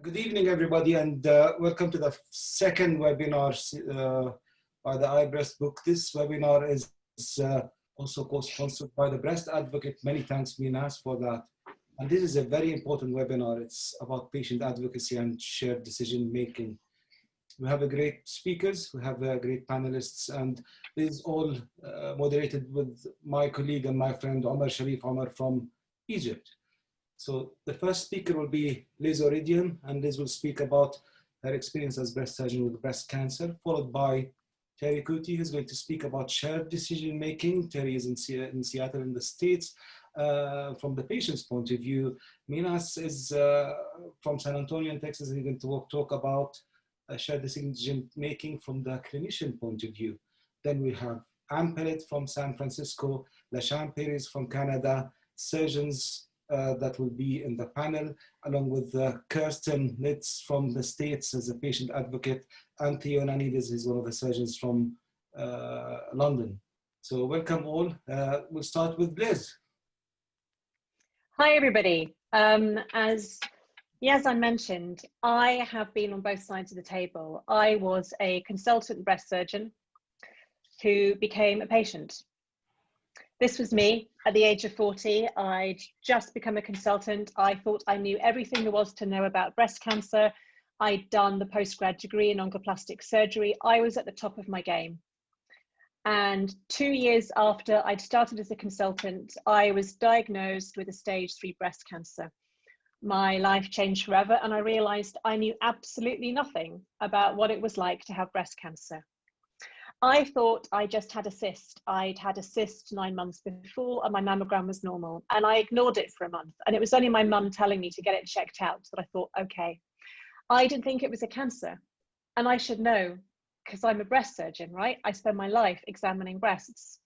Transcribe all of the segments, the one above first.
Good evening, everybody, and welcome to the second webinar by the iBreast book. This webinar is also co-sponsored by the Breast Advocate. Many thanks, Minas, for that. And this is a very important webinar. It's about patient advocacy and shared decision making. We have a great speakers, we have great panelists, and this is all moderated with my colleague and my friend Omar Sharif Omar from Egypt. So the first speaker will be Liz Oridian, and Liz will speak about her experience as breast surgeon with breast cancer, followed by Terry Kuti, who's going to speak about shared decision making. Terry is in Seattle in the States. From the patient's point of view, Minas is from San Antonio in Texas, and he's going to talk about shared decision making from the clinician point of view. Then we have Anne Pellet from San Francisco, Lasham Perez from Canada, surgeons that will be in the panel, along with Kirsten Nitz from the States as a patient advocate, and Theo Nanidis is one of the surgeons from London. So welcome all. We'll start with Liz. Hi, everybody. As Yazan mentioned, I have been on both sides of the table. I was a consultant breast surgeon who became a patient. This was me at the age of 40. I'd just become a consultant. I thought I knew everything there was to know about breast cancer. I'd done the postgrad degree in oncoplastic surgery. I was at the top of my game. And 2 years after I'd started as a consultant, I was diagnosed with a stage 3 breast cancer. My life changed forever, and I realized I knew absolutely nothing about what it was like to have breast cancer. I thought I just had a cyst. I'd had a cyst 9 months before and my mammogram was normal, and I ignored it for a month. And it was only my mum telling me to get it checked out that I thought, okay. I didn't think it was a cancer, and I should know because I'm a breast surgeon, right? I spend my life examining breasts.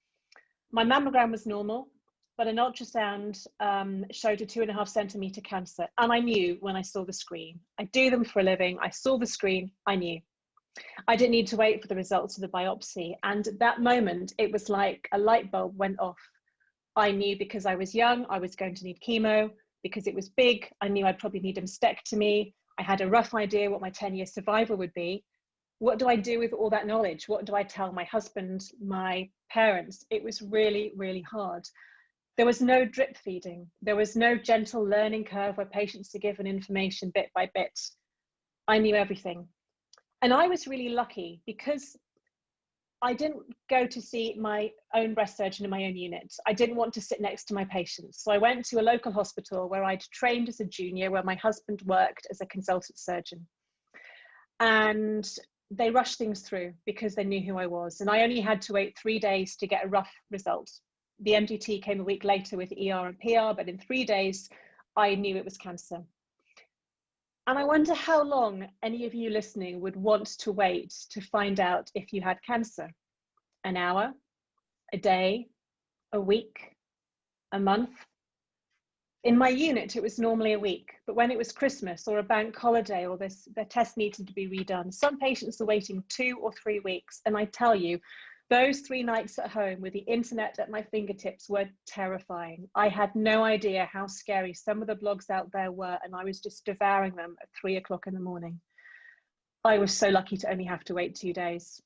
My mammogram was normal, but an ultrasound showed a 2.5 centimeter cancer. And I knew when I saw the screen. I do them for a living. I saw the screen, I knew. I didn't need to wait for the results of the biopsy. And at that moment, it was like a light bulb went off. I knew because I was young, I was going to need chemo. Because it was big, I knew I'd probably need a mastectomy. I had a rough idea what my 10-year survival would be. What do I do with all that knowledge? What do I tell my husband, my parents? It was really, really hard. There was no drip feeding. There was no gentle learning curve where patients are given information bit by bit. I knew everything. And I was really lucky because I didn't go to see my own breast surgeon in my own unit. I didn't want to sit next to my patients. So I went to a local hospital where I'd trained as a junior, where my husband worked as a consultant surgeon. And they rushed things through because they knew who I was. And I only had to wait 3 days to get a rough result. The MDT came a week later with ER and PR, but in 3 days, I knew it was cancer. And I wonder how long any of you listening would want to wait to find out if you had cancer. An hour, a day, a week, a month. In my unit, it was normally a week, but when it was Christmas or a bank holiday or the test needed to be redone, some patients are waiting 2 or 3 weeks. And I tell you, those 3 nights at home with the internet at my fingertips were terrifying. I had no idea how scary some of the blogs out there were, and I was just devouring them at 3 o'clock in the morning. I was so lucky to only have to wait 2 days.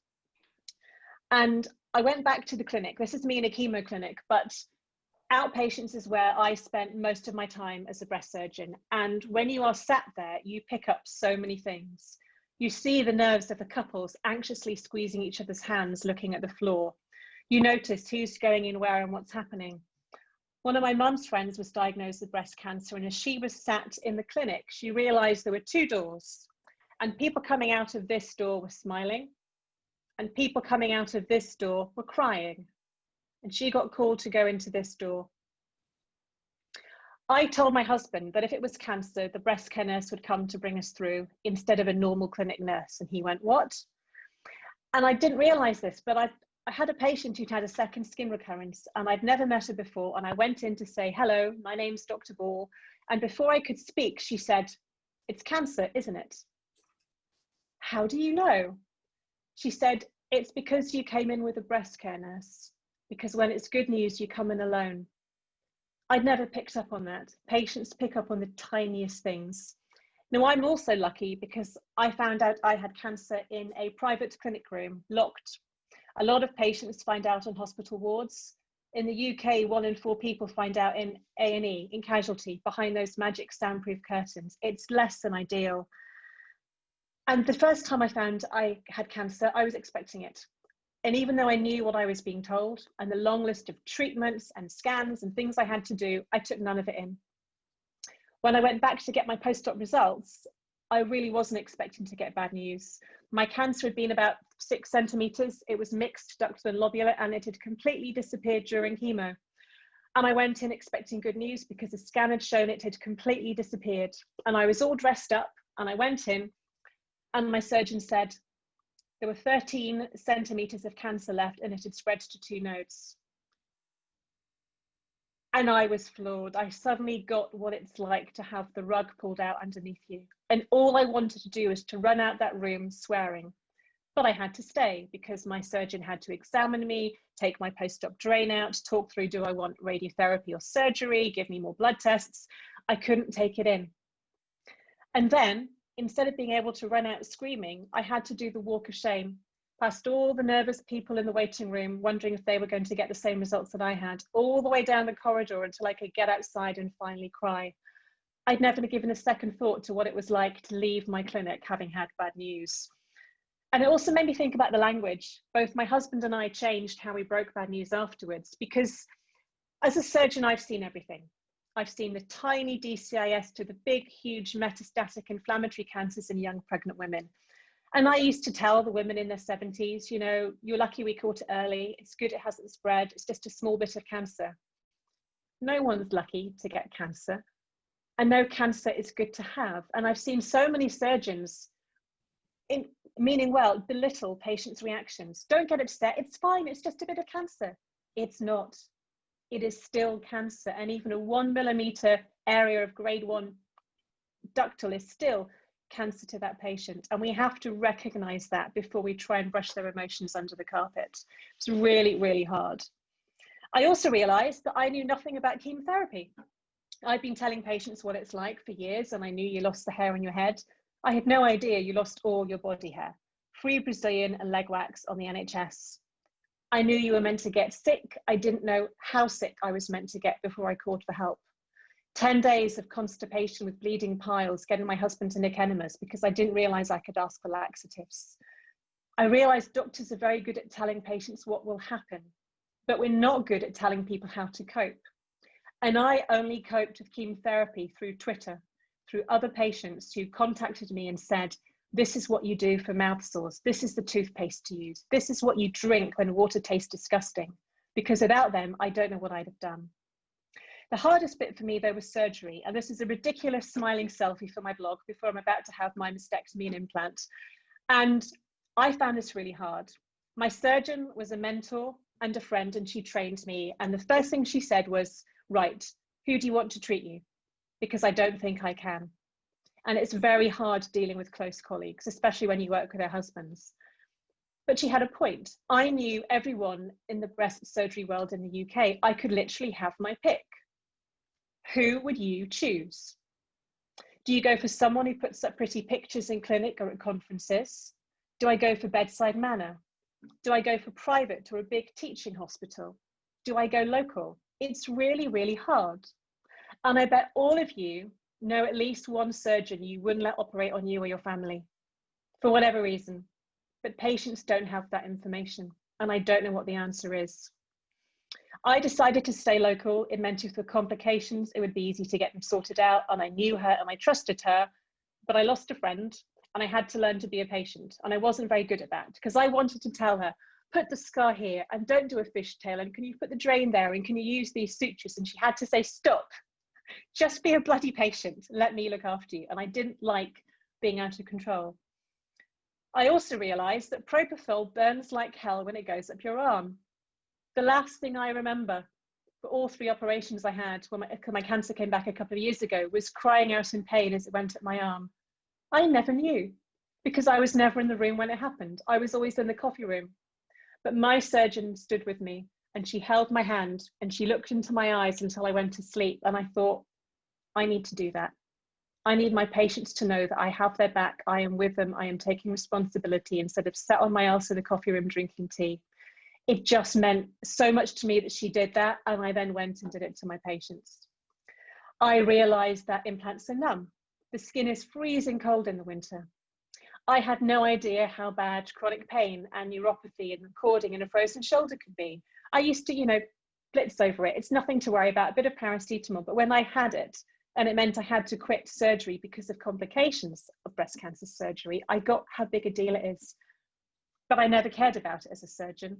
And I went back to the clinic. This is me in a chemo clinic, but outpatients is where I spent most of my time as a breast surgeon. And when you are sat there, you pick up so many things. You see the nerves of the couples anxiously squeezing each other's hands, looking at the floor. You notice who's going in where and what's happening. One of my mum's friends was diagnosed with breast cancer, and as she was sat in the clinic, she realized there were 2 doors, and people coming out of this door were smiling, and people coming out of this door were crying. And she got called to go into this door. I told my husband that if it was cancer, the breast care nurse would come to bring us through instead of a normal clinic nurse. And he went, what? And I didn't realize this, but I had a patient who'd had a second skin recurrence, and I'd never met her before. And I went in to say, hello, my name's Dr. Ball. And before I could speak, she said, it's cancer, isn't it? How do you know? She said, it's because you came in with a breast care nurse. Because when it's good news, you come in alone. I'd never picked up on that. Patients pick up on the tiniest things. Now, I'm also lucky because I found out I had cancer in a private clinic room, locked. A lot of patients find out on hospital wards. In the UK, 1 in 4 people find out in A&E, in casualty, behind those magic soundproof curtains. It's less than ideal. And the first time I found I had cancer, I was expecting it. And even though I knew what I was being told and the long list of treatments and scans and things I had to do, I took none of it in. When I went back to get my post-op results, I really wasn't expecting to get bad news. My cancer had been about 6 centimeters. It was mixed ductal and lobular, and it had completely disappeared during chemo. And I went in expecting good news because the scan had shown it had completely disappeared. And I was all dressed up and I went in and my surgeon said there were 13 centimeters of cancer left and it had spread to 2 nodes. And I was floored. I suddenly got what it's like to have the rug pulled out underneath you. And all I wanted to do was to run out that room swearing. But I had to stay because my surgeon had to examine me, take my post-op drain out, talk through, do I want radiotherapy or surgery, give me more blood tests. I couldn't take it in. And then, instead of being able to run out screaming, I had to do the walk of shame, past all the nervous people in the waiting room, wondering if they were going to get the same results that I had, all the way down the corridor until I could get outside and finally cry. I'd never given a second thought to what it was like to leave my clinic having had bad news. And it also made me think about the language. Both my husband and I changed how we broke bad news afterwards, because as a surgeon, I've seen everything. I've seen the tiny DCIS to the big, huge metastatic inflammatory cancers in young pregnant women. And I used to tell the women in their 70s, you know, you're lucky we caught it early. It's good it hasn't spread. It's just a small bit of cancer. No one's lucky to get cancer. And no cancer is good to have. And I've seen so many surgeons, meaning well, belittle patients' reactions. Don't get upset. It's fine. It's just a bit of cancer. It's not. It is still cancer. And even a 1 millimeter area of grade 1 ductal is still cancer to that patient. And we have to recognize that before we try and brush their emotions under the carpet. It's really, really hard. I also realized that I knew nothing about chemotherapy. I've been telling patients what it's like for years, and I knew you lost the hair on your head. I had no idea you lost all your body hair. Free Brazilian and leg wax on the NHS. I knew you were meant to get sick. I didn't know how sick I was meant to get before I called for help. 10 days of constipation with bleeding piles, getting my husband to nick enemas because I didn't realize I could ask for laxatives. I realized doctors are very good at telling patients what will happen, but we're not good at telling people how to cope. And I only coped with chemotherapy through Twitter, through other patients who contacted me and said, this is what you do for mouth sores. This is the toothpaste to use. This is what you drink when water tastes disgusting. Because without them, I don't know what I'd have done. The hardest bit for me, though, was surgery. And this is a ridiculous smiling selfie for my blog before I'm about to have my mastectomy and implant. And I found this really hard. My surgeon was a mentor and a friend, and she trained me. And the first thing she said was, right, who do you want to treat you? Because I don't think I can. And it's very hard dealing with close colleagues, especially when you work with their husbands. But she had a point. I knew everyone in the breast surgery world in the UK. I could literally have my pick. Who would you choose? Do you go for someone who puts up pretty pictures in clinic or at conferences? Do I go for bedside manner? Do I go for private or a big teaching hospital? Do I go local? It's really, really hard. And I bet all of you know at least one surgeon you wouldn't let operate on you or your family for whatever reason, but patients don't have that information. And I don't know what the answer is. I decided to stay local. It meant if there were complications, it would be easy to get them sorted out. And I knew her and I trusted her, but I lost a friend and I had to learn to be a patient. And I wasn't very good at that because I wanted to tell her, put the scar here and don't do a fishtail. And can you put the drain there? And can you use these sutures? And she had to say, stop, just be a bloody patient. Let me look after you. And I didn't like being out of control. I also realized that propofol burns like hell when it goes up your arm. The last thing I remember for all 3 operations I had when my cancer came back a couple of years ago was crying out in pain as it went up my arm. I never knew because I was never in the room when it happened. I was always in the coffee room. But my surgeon stood with me and she held my hand and she looked into my eyes until I went to sleep. And I thought, I need to do that. I need my patients to know that I have their back, I am with them, I am taking responsibility instead of sat on my ass in the coffee room drinking tea. It just meant so much to me that she did that, and I then went and did it to my patients. I realized that implants are numb. The skin is freezing cold in the winter. I had no idea how bad chronic pain and neuropathy and cording in a frozen shoulder could be. I used to, blitz over it. It's nothing to worry about, a bit of paracetamol. But when I had it, and it meant I had to quit surgery because of complications of breast cancer surgery, I got how big a deal it is. But I never cared about it as a surgeon.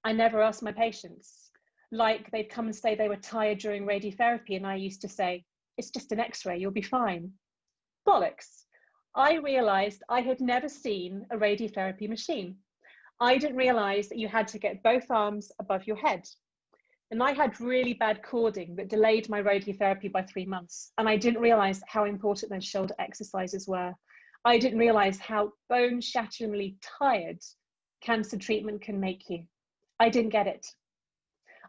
I never asked my patients. Like, they'd come and say they were tired during radiotherapy, and I used to say, it's just an x-ray, you'll be fine. Bollocks. I realized I had never seen a radiotherapy machine. I didn't realize that you had to get both arms above your head. And I had really bad cording that delayed my radiotherapy by 3 months. And I didn't realize how important those shoulder exercises were. I didn't realize how bone-shatteringly tired cancer treatment can make you. I didn't get it.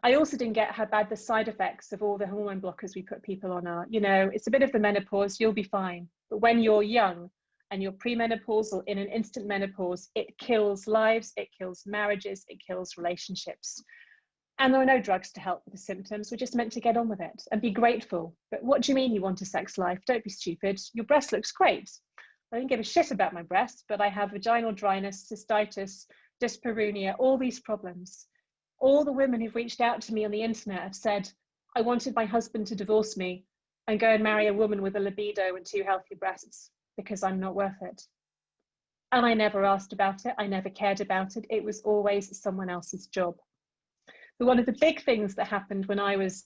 I also didn't get how bad the side effects of all the hormone blockers we put people on are. It's a bit of the menopause, you'll be fine. But when you're young and you're premenopausal in an instant menopause, it kills lives, it kills marriages, it kills relationships. And there are no drugs to help with the symptoms. We're just meant to get on with it and be grateful. But what do you mean you want a sex life? Don't be stupid. Your breast looks great. I don't give a shit about my breast, but I have vaginal dryness, cystitis, dyspareunia, all these problems. All the women who've reached out to me on the internet have said, I wanted my husband to divorce me and go and marry a woman with a libido and 2 healthy breasts because I'm not worth it. And I never asked about it. I never cared about it. It was always someone else's job. But one of the big things that happened when I was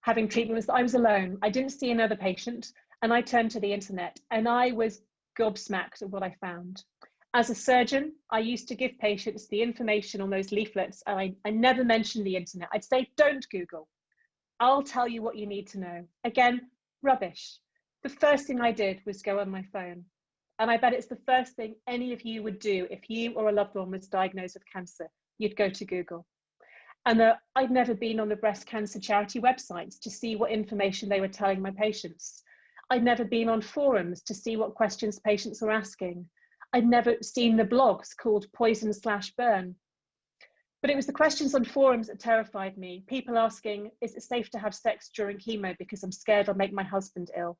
having treatment was that I was alone. I didn't see another patient, and I turned to the internet, and I was gobsmacked at what I found. As a surgeon, I used to give patients the information on those leaflets, and I never mentioned the internet. I'd say, don't Google. I'll tell you what you need to know. Again, rubbish. The first thing I did was go on my phone. And I bet it's the first thing any of you would do if you or a loved one was diagnosed with cancer. You'd go to Google. And I'd never been on the breast cancer charity websites to see what information they were telling my patients. I'd never been on forums to see what questions patients were asking. I'd never seen the blogs called Poison/Burn. But it was the questions on forums that terrified me. People asking, is it safe to have sex during chemo because I'm scared I'll make my husband ill?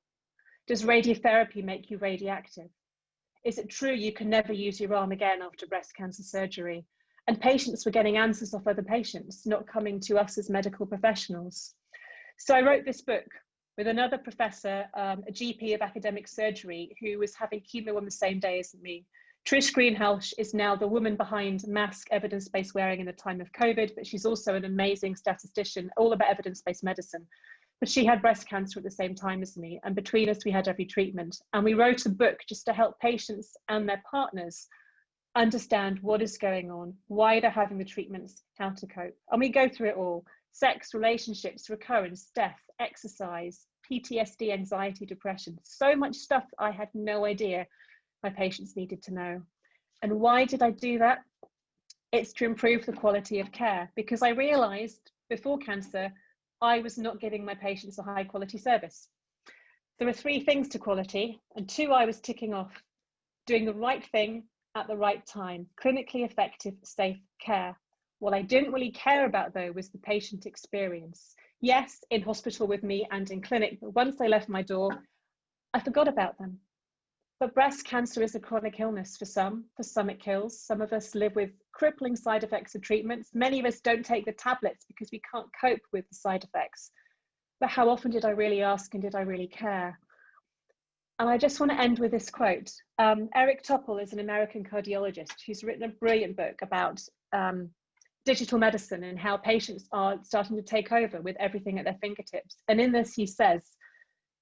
Does radiotherapy make you radioactive? Is it true you can never use your arm again after breast cancer surgery? And patients were getting answers off other patients, not coming to us as medical professionals. So I wrote this book with another professor, a GP of academic surgery, who was having chemo on the same day as me. Trish Greenhalgh is now the woman behind mask evidence-based wearing in the time of COVID, but she's also an amazing statistician, all about evidence-based medicine. But she had breast cancer at the same time as me, and between us we had every treatment. And we wrote a book just to help patients and their partners understand what is going on, why they're having the treatments, how to cope. And we go through it all: sex, relationships, recurrence, death, exercise, PTSD, anxiety, depression. So much stuff I had no idea my patients needed to know. And why did I do that? It's to improve the quality of care, because I realized before cancer, I was not giving my patients a high quality service. There are 3 things to quality, and 2 I was ticking off: doing the right thing at the right time, clinically effective, safe care. What I didn't really care about though was the patient experience. Yes, in hospital with me and in clinic, but once they left my door, I forgot about them. But breast cancer is a chronic illness for some it kills. Some of us live with crippling side effects of treatments. Many of us don't take the tablets because we can't cope with the side effects. But how often did I really ask, and did I really care? And I just want to end with this quote. Eric Topol is an American cardiologist who's written a brilliant book about digital medicine and how patients are starting to take over with everything at their fingertips. And in this, he says,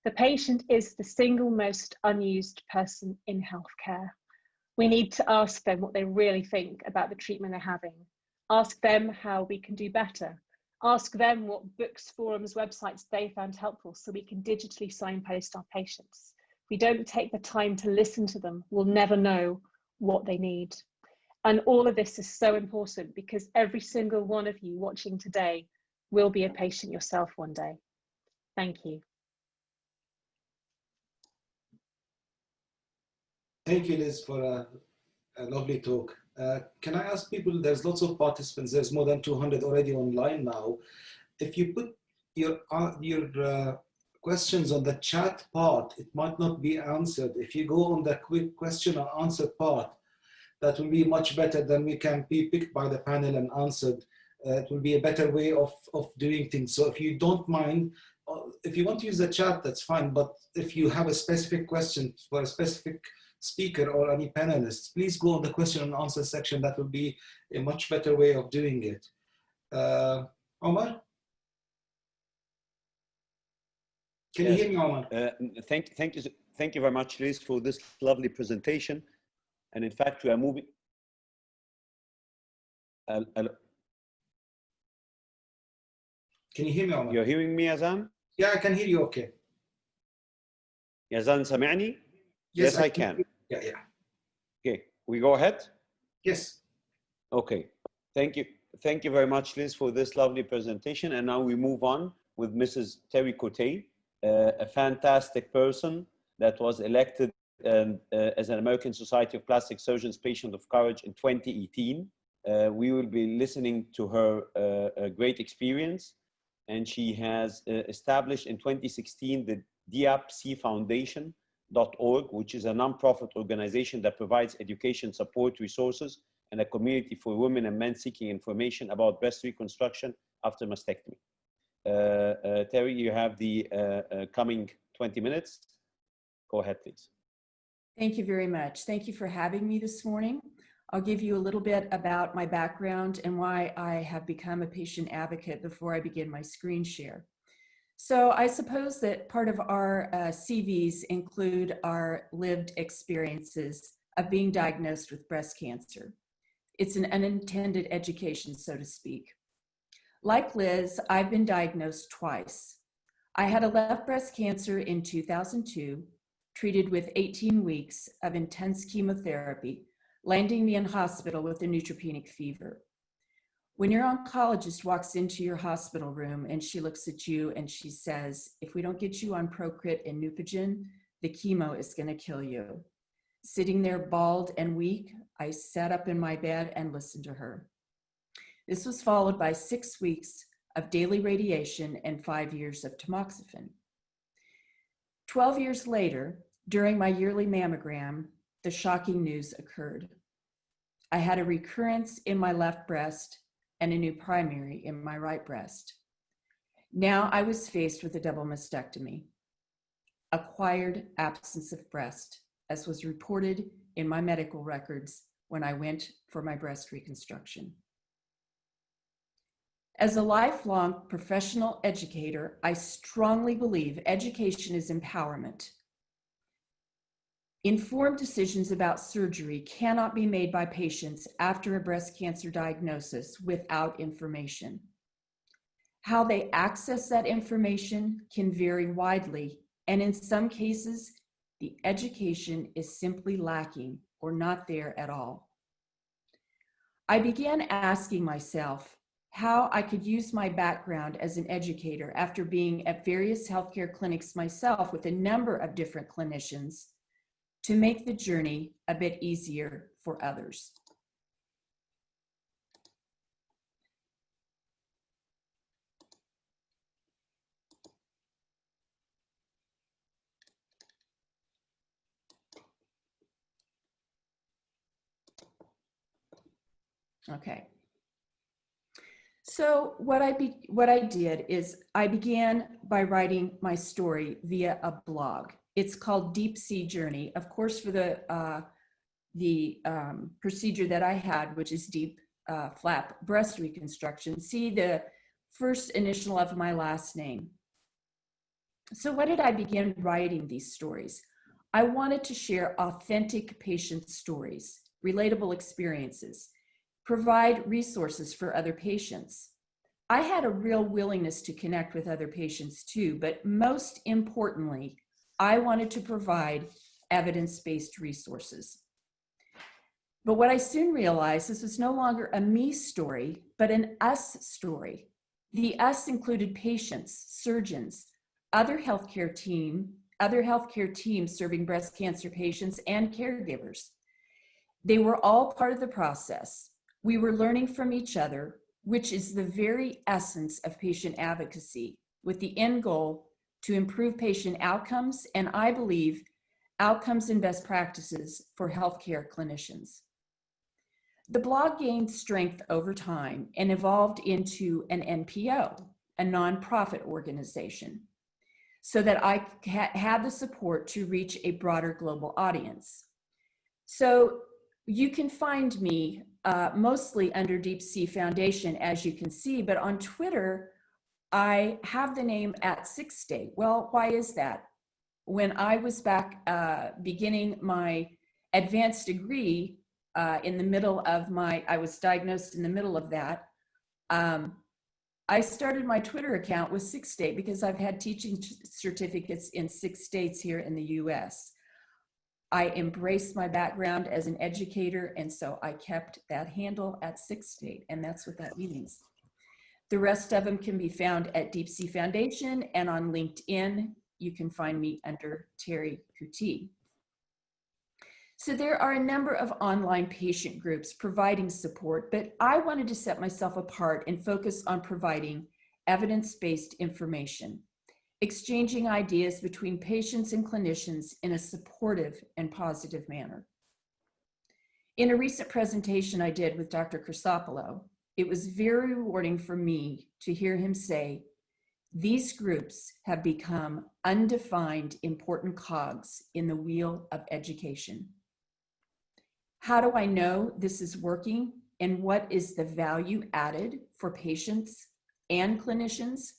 the patient is the single most unused person in healthcare. We need to ask them what they really think about the treatment they're having. Ask them how we can do better. Ask them what books, forums, websites they found helpful so we can digitally signpost our patients. If we don't take the time to listen to them, we'll never know what they need. And all of this is so important because every single one of you watching today will be a patient yourself one day. Thank you. Thank you, Liz, for a lovely talk. Can I ask people, there's lots of participants, there's more than 200 already online now. If you put your questions on the chat part, it might not be answered. If you go on the quick question and answer part, that will be much better than we can be picked by the panel and answered. It will be a better way of doing things. So if you don't mind, if you want to use the chat, that's fine. But if you have a specific question for a specific speaker or any panelists, please go on the question and answer section. That will be a much better way of doing it. Omar? Can you hear me, Omar? Thank you very much, Liz, for this lovely presentation. And in fact, we are moving. Can you hear me, Omar? You're hearing me, Azan? Yeah, I can hear you okay. Azan, سامعني? Yes, I can. Yeah. Okay, we go ahead? Yes. Okay, thank you. Thank you very much, Liz, for this lovely presentation. And now we move on with Mrs. Terry Cote, a fantastic person that was elected as an American Society of Plastic Surgeons Patient of Courage in 2018. We will be listening to her great experience. And she has established in 2016 the DAPC Foundation.org, which is a nonprofit organization that provides education, support, resources, and a community for women and men seeking information about breast reconstruction after mastectomy. Terry, you have the coming 20 minutes. Go ahead, please. Thank you very much. Thank you for having me this morning. I'll give you a little bit about my background and why I have become a patient advocate before I begin my screen share. So I suppose that part of our CVs include our lived experiences of being diagnosed with breast cancer. It's an unintended education, so to speak. Like Liz, I've been diagnosed twice. I had a left breast cancer in 2002, treated with 18 weeks of intense chemotherapy, landing me in hospital with a neutropenic fever. When your oncologist walks into your hospital room and she looks at you and she says, if we don't get you on Procrit and Neupogen, the chemo is going to kill you. Sitting there bald and weak, I sat up in my bed and listened to her. This was followed by 6 weeks of daily radiation and 5 years of tamoxifen. 12 years later, during my yearly mammogram, the shocking news occurred. I had a recurrence in my left breast and a new primary in my right breast. Now I was faced with a double mastectomy, acquired absence of breast, as was reported in my medical records when I went for my breast reconstruction. As a lifelong professional educator, I strongly believe education is empowerment. Informed decisions about surgery cannot be made by patients after a breast cancer diagnosis without information. How they access that information can vary widely, and in some cases, the education is simply lacking or not there at all. I began asking myself how I could use my background as an educator after being at various healthcare clinics myself with a number of different clinicians to make the journey a bit easier for others. Okay. So what I did is I began by writing my story via a blog. It's called Deep Sea Journey, of course, for the procedure that I had, which is deep flap breast reconstruction. See the first initial of my last name. So what did I begin writing these stories? I wanted to share authentic patient stories, relatable experiences, provide resources for other patients. I had a real willingness to connect with other patients too, but most importantly, I wanted to provide evidence-based resources. But what I soon realized, this was no longer a me story, but an us story. The us included patients, surgeons, other healthcare team, other healthcare teams serving breast cancer patients and caregivers. They were all part of the process. We were learning from each other, which is the very essence of patient advocacy, with the end goal to improve patient outcomes, and I believe outcomes and best practices for healthcare clinicians. The blog gained strength over time and evolved into an NPO, a nonprofit organization, so that I had the support to reach a broader global audience. So you can find me mostly under Deep Sea Foundation, as you can see, but on Twitter, I have the name @6state. Well, why is that? When I was back beginning my advanced degree in the middle of I was diagnosed in the middle of that, I started my Twitter account with 6state because I've had teaching certificates in 6 states here in the US. I embraced my background as an educator, and so I kept that handle @6state, and that's what that means. The rest of them can be found at Deep Sea Foundation, and on LinkedIn, you can find me under Terry Kuti. So there are a number of online patient groups providing support, but I wanted to set myself apart and focus on providing evidence-based information, exchanging ideas between patients and clinicians in a supportive and positive manner. In a recent presentation I did with Dr. Crisopolo, it was very rewarding for me to hear him say, these groups have become undefined important cogs in the wheel of education. How do I know this is working, and what is the value added for patients and clinicians?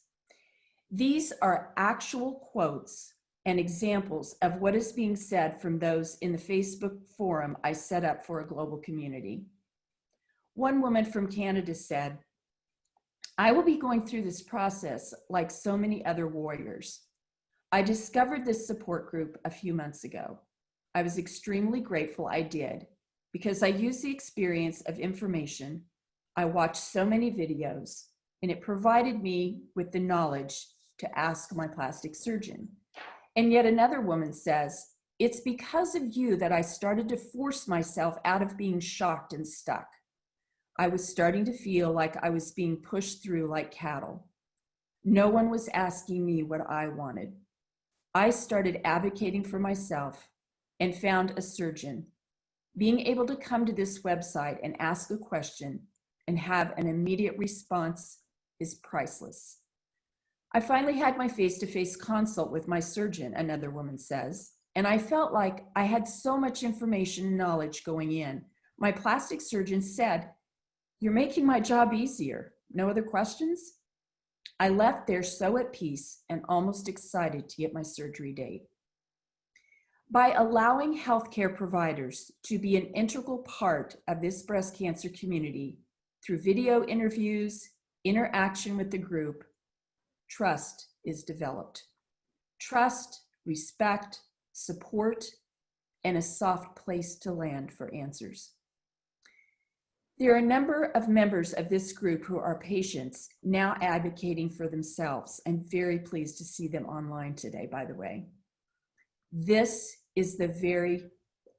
These are actual quotes and examples of what is being said from those in the Facebook forum I set up for a global community. One woman from Canada said, I will be going through this process like so many other warriors. I discovered this support group a few months ago. I was extremely grateful I did, because I used the experience of information. I watched so many videos, and it provided me with the knowledge to ask my plastic surgeon. And yet another woman says, it's because of you that I started to force myself out of being shocked and stuck. I was starting to feel like I was being pushed through like cattle. No one was asking me what I wanted. I started advocating for myself and found a surgeon. Being able to come to this website and ask a question and have an immediate response is priceless. I finally had my face-to-face consult with my surgeon, another woman says, and I felt like I had so much information and knowledge going in. My plastic surgeon said, you're making my job easier. No other questions? I left there so at peace and almost excited to get my surgery date. By allowing healthcare providers to be an integral part of this breast cancer community through video interviews, interaction with the group, trust is developed. Trust, respect, support, and a soft place to land for answers. There are a number of members of this group who are patients now advocating for themselves. I'm very pleased to see them online today, by the way. This is the very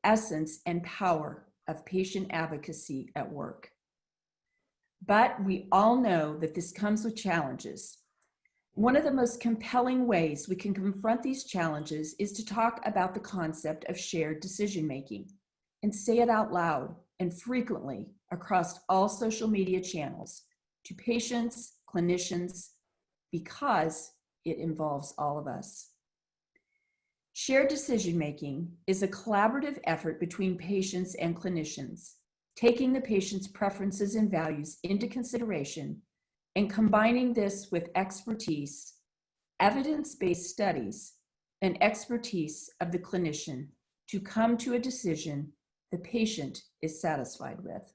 essence and power of patient advocacy at work. But we all know that this comes with challenges. One of the most compelling ways we can confront these challenges is to talk about the concept of shared decision-making and say it out loud and frequently across all social media channels to patients, clinicians, because it involves all of us. Shared decision-making is a collaborative effort between patients and clinicians, taking the patient's preferences and values into consideration and combining this with expertise, evidence-based studies, and expertise of the clinician to come to a decision the patient is satisfied with.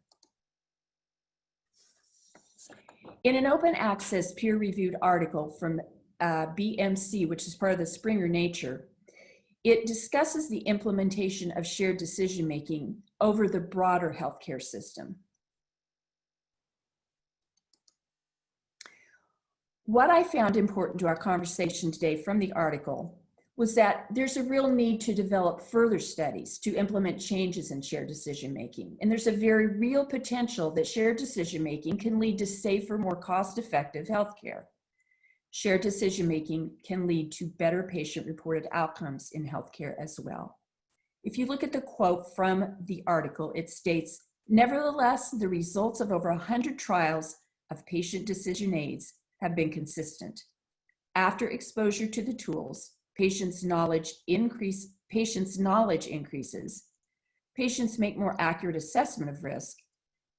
In an open access peer-reviewed article from BMC, which is part of the Springer Nature, it discusses the implementation of shared decision-making over the broader healthcare system. What I found important to our conversation today from the article was that there's a real need to develop further studies to implement changes in shared decision-making. And there's a very real potential that shared decision-making can lead to safer, more cost-effective healthcare. Shared decision-making can lead to better patient-reported outcomes in healthcare as well. If you look at the quote from the article, it states, "Nevertheless, the results of over 100 trials of patient decision aids have been consistent. After exposure to the tools, patients' knowledge increases, patients make more accurate assessment of risk,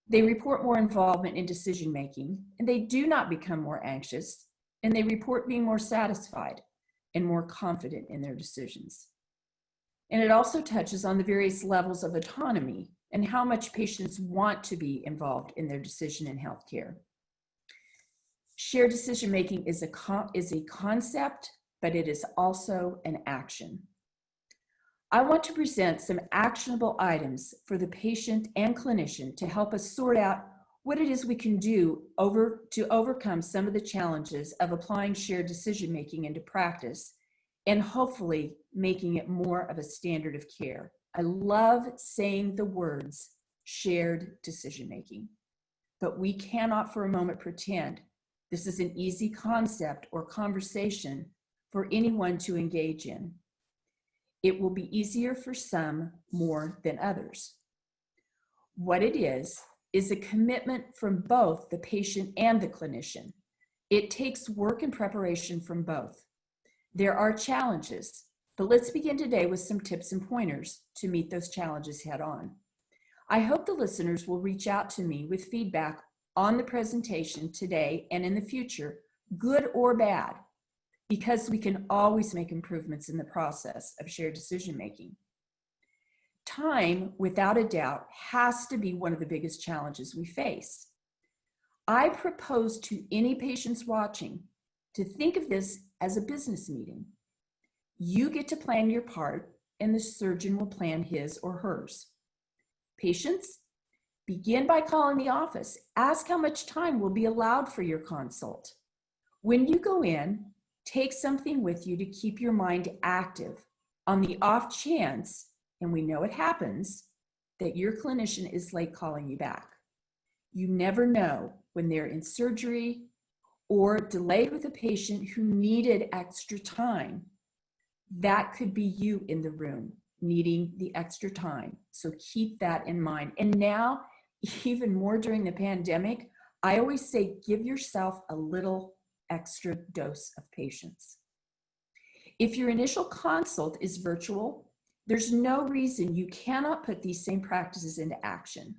they report more involvement in decision-making, and they do not become more anxious, and they report being more satisfied and more confident in their decisions." And it also touches on the various levels of autonomy and how much patients want to be involved in their decision in healthcare. Shared decision-making is a concept, but it is also an action. I want to present some actionable items for the patient and clinician to help us sort out what it is we can do to overcome some of the challenges of applying shared decision-making into practice and hopefully making it more of a standard of care. I love saying the words shared decision-making, but we cannot for a moment pretend this is an easy concept or conversation for anyone to engage in. It will be easier for some more than others. What it is a commitment from both the patient and the clinician. It takes work and preparation from both. There are challenges, but let's begin today with some tips and pointers to meet those challenges head on. I hope the listeners will reach out to me with feedback on the presentation today and in the future, good or bad, because we can always make improvements in the process of shared decision-making. Time, without a doubt, has to be one of the biggest challenges we face. I propose to any patients watching to think of this as a business meeting. You get to plan your part, and the surgeon will plan his or hers. Patients, begin by calling the office. Ask how much time will be allowed for your consult. When you go in, take something with you to keep your mind active on the off chance, and we know it happens, that your clinician is late calling you back. You never know when they're in surgery or delayed with a patient who needed extra time. That could be you in the room needing the extra time. So keep that in mind. And now, even more during the pandemic, I always say, give yourself a little extra dose of patience. If your initial consult is virtual, there's no reason you cannot put these same practices into action.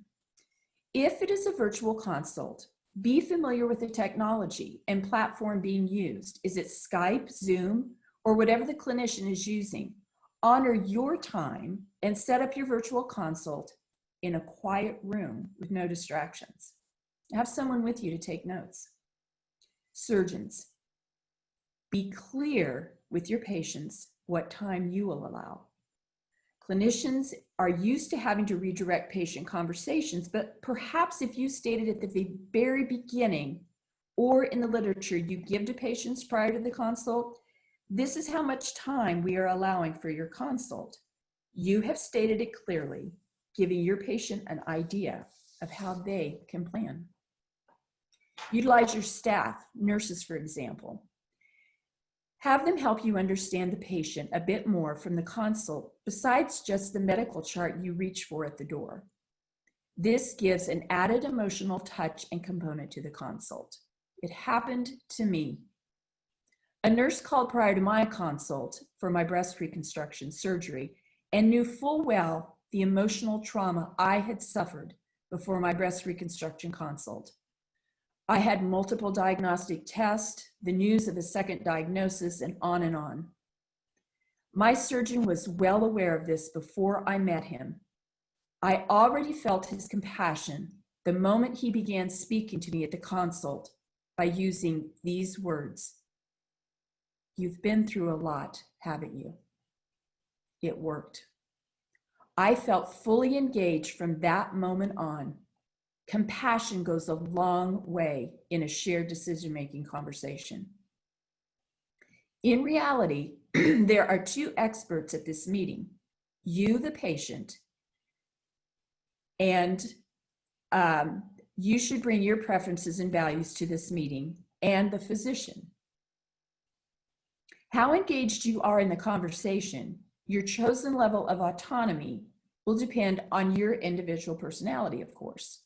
If it is a virtual consult, be familiar with the technology and platform being used. Is it Skype, Zoom, or whatever the clinician is using? Honor your time and set up your virtual consult in a quiet room with no distractions. Have someone with you to take notes. Surgeons, be clear with your patients what time you will allow. Clinicians are used to having to redirect patient conversations, but perhaps if you stated at the very beginning or in the literature you give to patients prior to the consult, this is how much time we are allowing for your consult. You have stated it clearly, giving your patient an idea of how they can plan. Utilize your staff, nurses, for example. Have them help you understand the patient a bit more from the consult, besides just the medical chart you reach for at the door. This gives an added emotional touch and component to the consult. It happened to me. A nurse called prior to my consult for my breast reconstruction surgery and knew full well the emotional trauma I had suffered before my breast reconstruction consult. I had multiple diagnostic tests, the news of a second diagnosis, and on and on. My surgeon was well aware of this before I met him. I already felt his compassion the moment he began speaking to me at the consult by using these words. You've been through a lot, haven't you? It worked. I felt fully engaged from that moment on. Compassion goes a long way in a shared decision-making conversation. In reality, There are two experts at this meeting, you, the patient, and you should bring your preferences and values to this meeting, and the physician. How engaged you are in the conversation, your chosen level of autonomy, will depend on your individual personality, of course.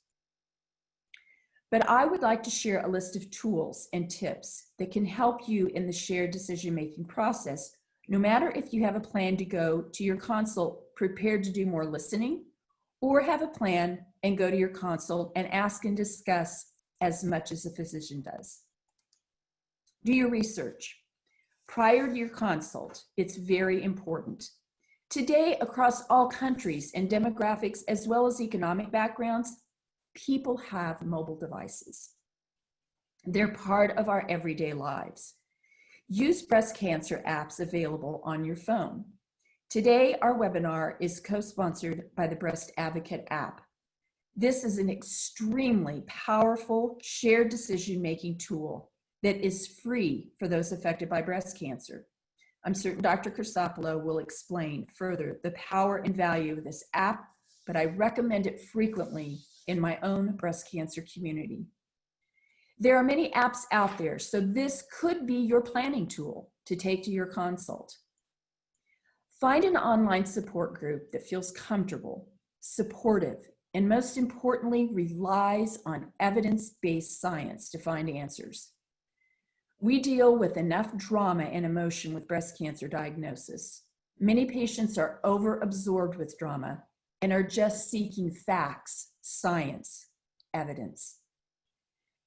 But I would like to share a list of tools and tips that can help you in the shared decision-making process, no matter if you have a plan to go to your consult prepared to do more listening, or have a plan and go to your consult and ask and discuss as much as the physician does. Do your research. Prior to your consult, it's very important. Today, across all countries and demographics, as well as economic backgrounds, people have mobile devices. They're part of our everyday lives. Use breast cancer apps available on your phone. Today, our webinar is co-sponsored by the Breast Advocate app. This is an extremely powerful shared decision-making tool that is free for those affected by breast cancer. I'm certain Dr. Crisopolo will explain further the power and value of this app, but I recommend it frequently in my own breast cancer community. There are many apps out there, so this could be your planning tool to take to your consult. Find an online support group that feels comfortable, supportive, and most importantly, relies on evidence-based science to find answers. We deal with enough drama and emotion with breast cancer diagnosis. Many patients are over-absorbed with drama and are just seeking facts, science, evidence.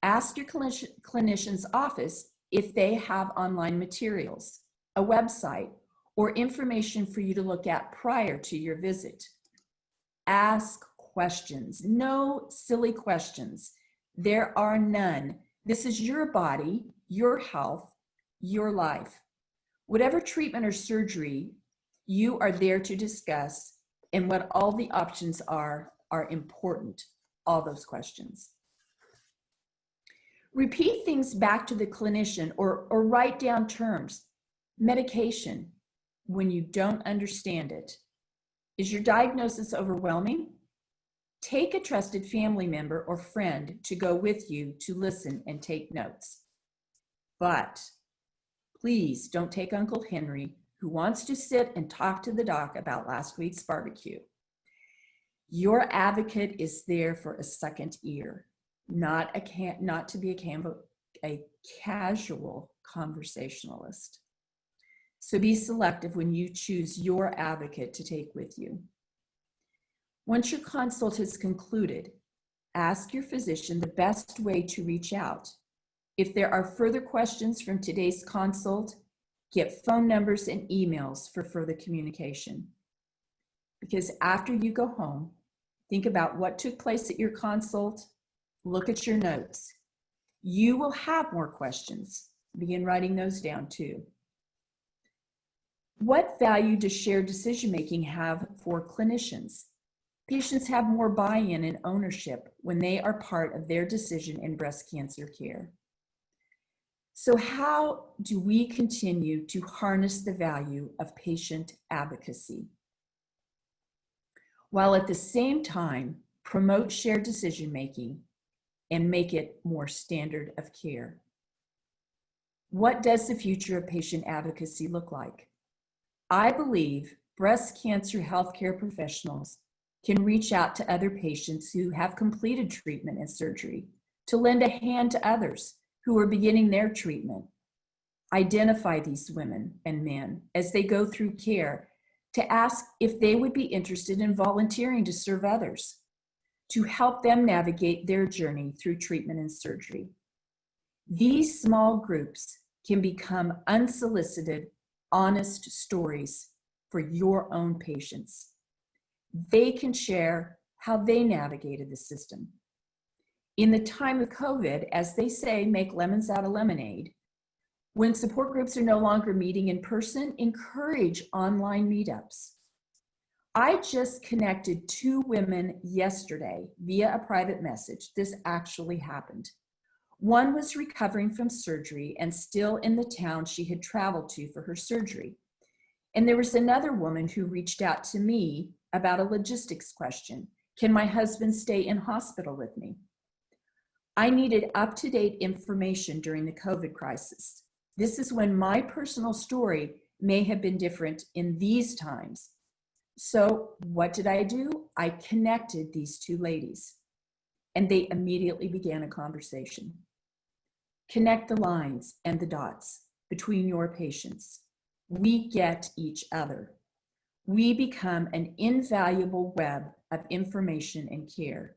Ask your clinician's office if they have online materials, a website, or information for you to look at prior to your visit. Ask questions. No silly questions. There are none. This is your body, your health, your life. Whatever treatment or surgery you are there to discuss and what all the options are important, all those questions. Repeat things back to the clinician or write down terms. Medication, when you don't understand it. Is your diagnosis overwhelming? Take a trusted family member or friend to go with you to listen and take notes. But please don't take Uncle Henry, who wants to sit and talk to the doc about last week's barbecue. Your advocate is there for a second ear, not to be a casual conversationalist. So be selective when you choose your advocate to take with you. Once your consult has concluded, ask your physician the best way to reach out. If there are further questions from today's consult, get phone numbers and emails for further communication. Because after you go home, think about what took place at your consult, look at your notes. You will have more questions. Begin writing those down too. What value does shared decision-making have for clinicians? Patients have more buy-in and ownership when they are part of their decision in breast cancer care. So how do we continue to harness the value of patient advocacy, while at the same time promote shared decision-making and make it more standard of care? What does the future of patient advocacy look like? I believe breast cancer healthcare professionals can reach out to other patients who have completed treatment and surgery to lend a hand to others who are beginning their treatment. Identify these women and men as they go through care to ask if they would be interested in volunteering to serve others, to help them navigate their journey through treatment and surgery. These small groups can become unsolicited, honest stories for your own patients. They can share how they navigated the system. In the time of COVID, as they say, make lemons out of lemonade. When support groups are no longer meeting in person, encourage online meetups. I just connected 2 women yesterday via a private message. This actually happened. One was recovering from surgery and still in the town she had traveled to for her surgery. And there was another woman who reached out to me about a logistics question. Can my husband stay in hospital with me? I needed up-to-date information during the COVID crisis. This is when my personal story may have been different in these times. So what did I do? I connected these two ladies, and they immediately began a conversation. Connect the lines and the dots between your patients. We get each other. We become an invaluable web of information and care.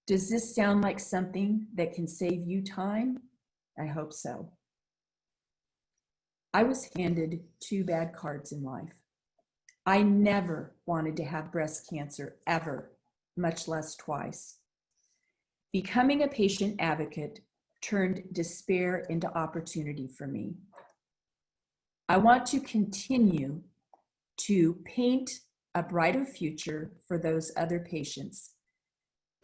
Does this sound like something that can save you time? I hope so. I was handed two bad cards in life. I never wanted to have breast cancer ever, much less twice. Becoming a patient advocate turned despair into opportunity for me. I want to continue to paint a brighter future for those other patients,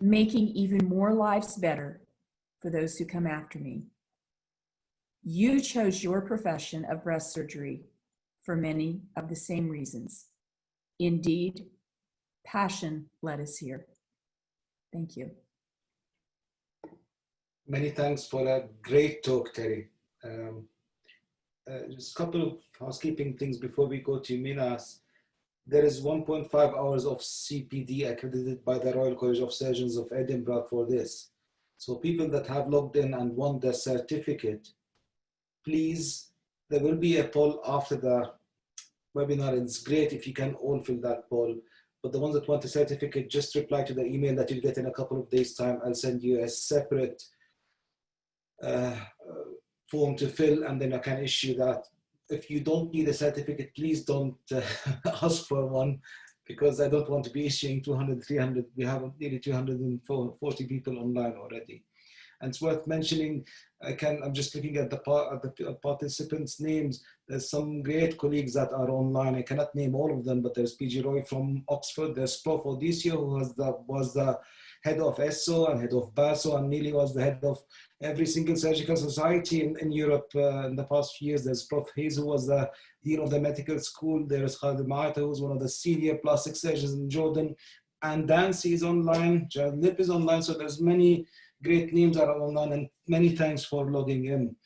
making even more lives better for those who come after me. You chose your profession of breast surgery for many of the same reasons. Indeed, passion led us here. Thank you. Many thanks for a great talk, Terry. Just a couple of housekeeping things before we go to Minas. There is 1.5 hours of CPD accredited by the Royal College of Surgeons of Edinburgh for this. So people that have logged in and won the certificate, please, there will be a poll after the webinar. It's great if you can all fill that poll, but the ones that want a certificate, just reply to the email that you'll get in a couple of days' time. I'll send you a separate form to fill, and then I can issue that. If you don't need a certificate, please don't ask for one, because I don't want to be issuing 200, 300. We have nearly 240 people online already. And it's worth mentioning, I'm just looking at the participants' names. There's some great colleagues that are online. I cannot name all of them, but there's PG Roy from Oxford. There's Prof. Odisio, who was the head of ESSO and head of BASO, and Neely was the head of every single surgical society in Europe in the past few years. There's Prof. Hayes, who was the dean of the medical school. There's Khalid Maata, who's one of the senior plastic surgeons in Jordan. And Dancy is online, Jared Lip is online. So there's many great names that are online, and many thanks for logging in.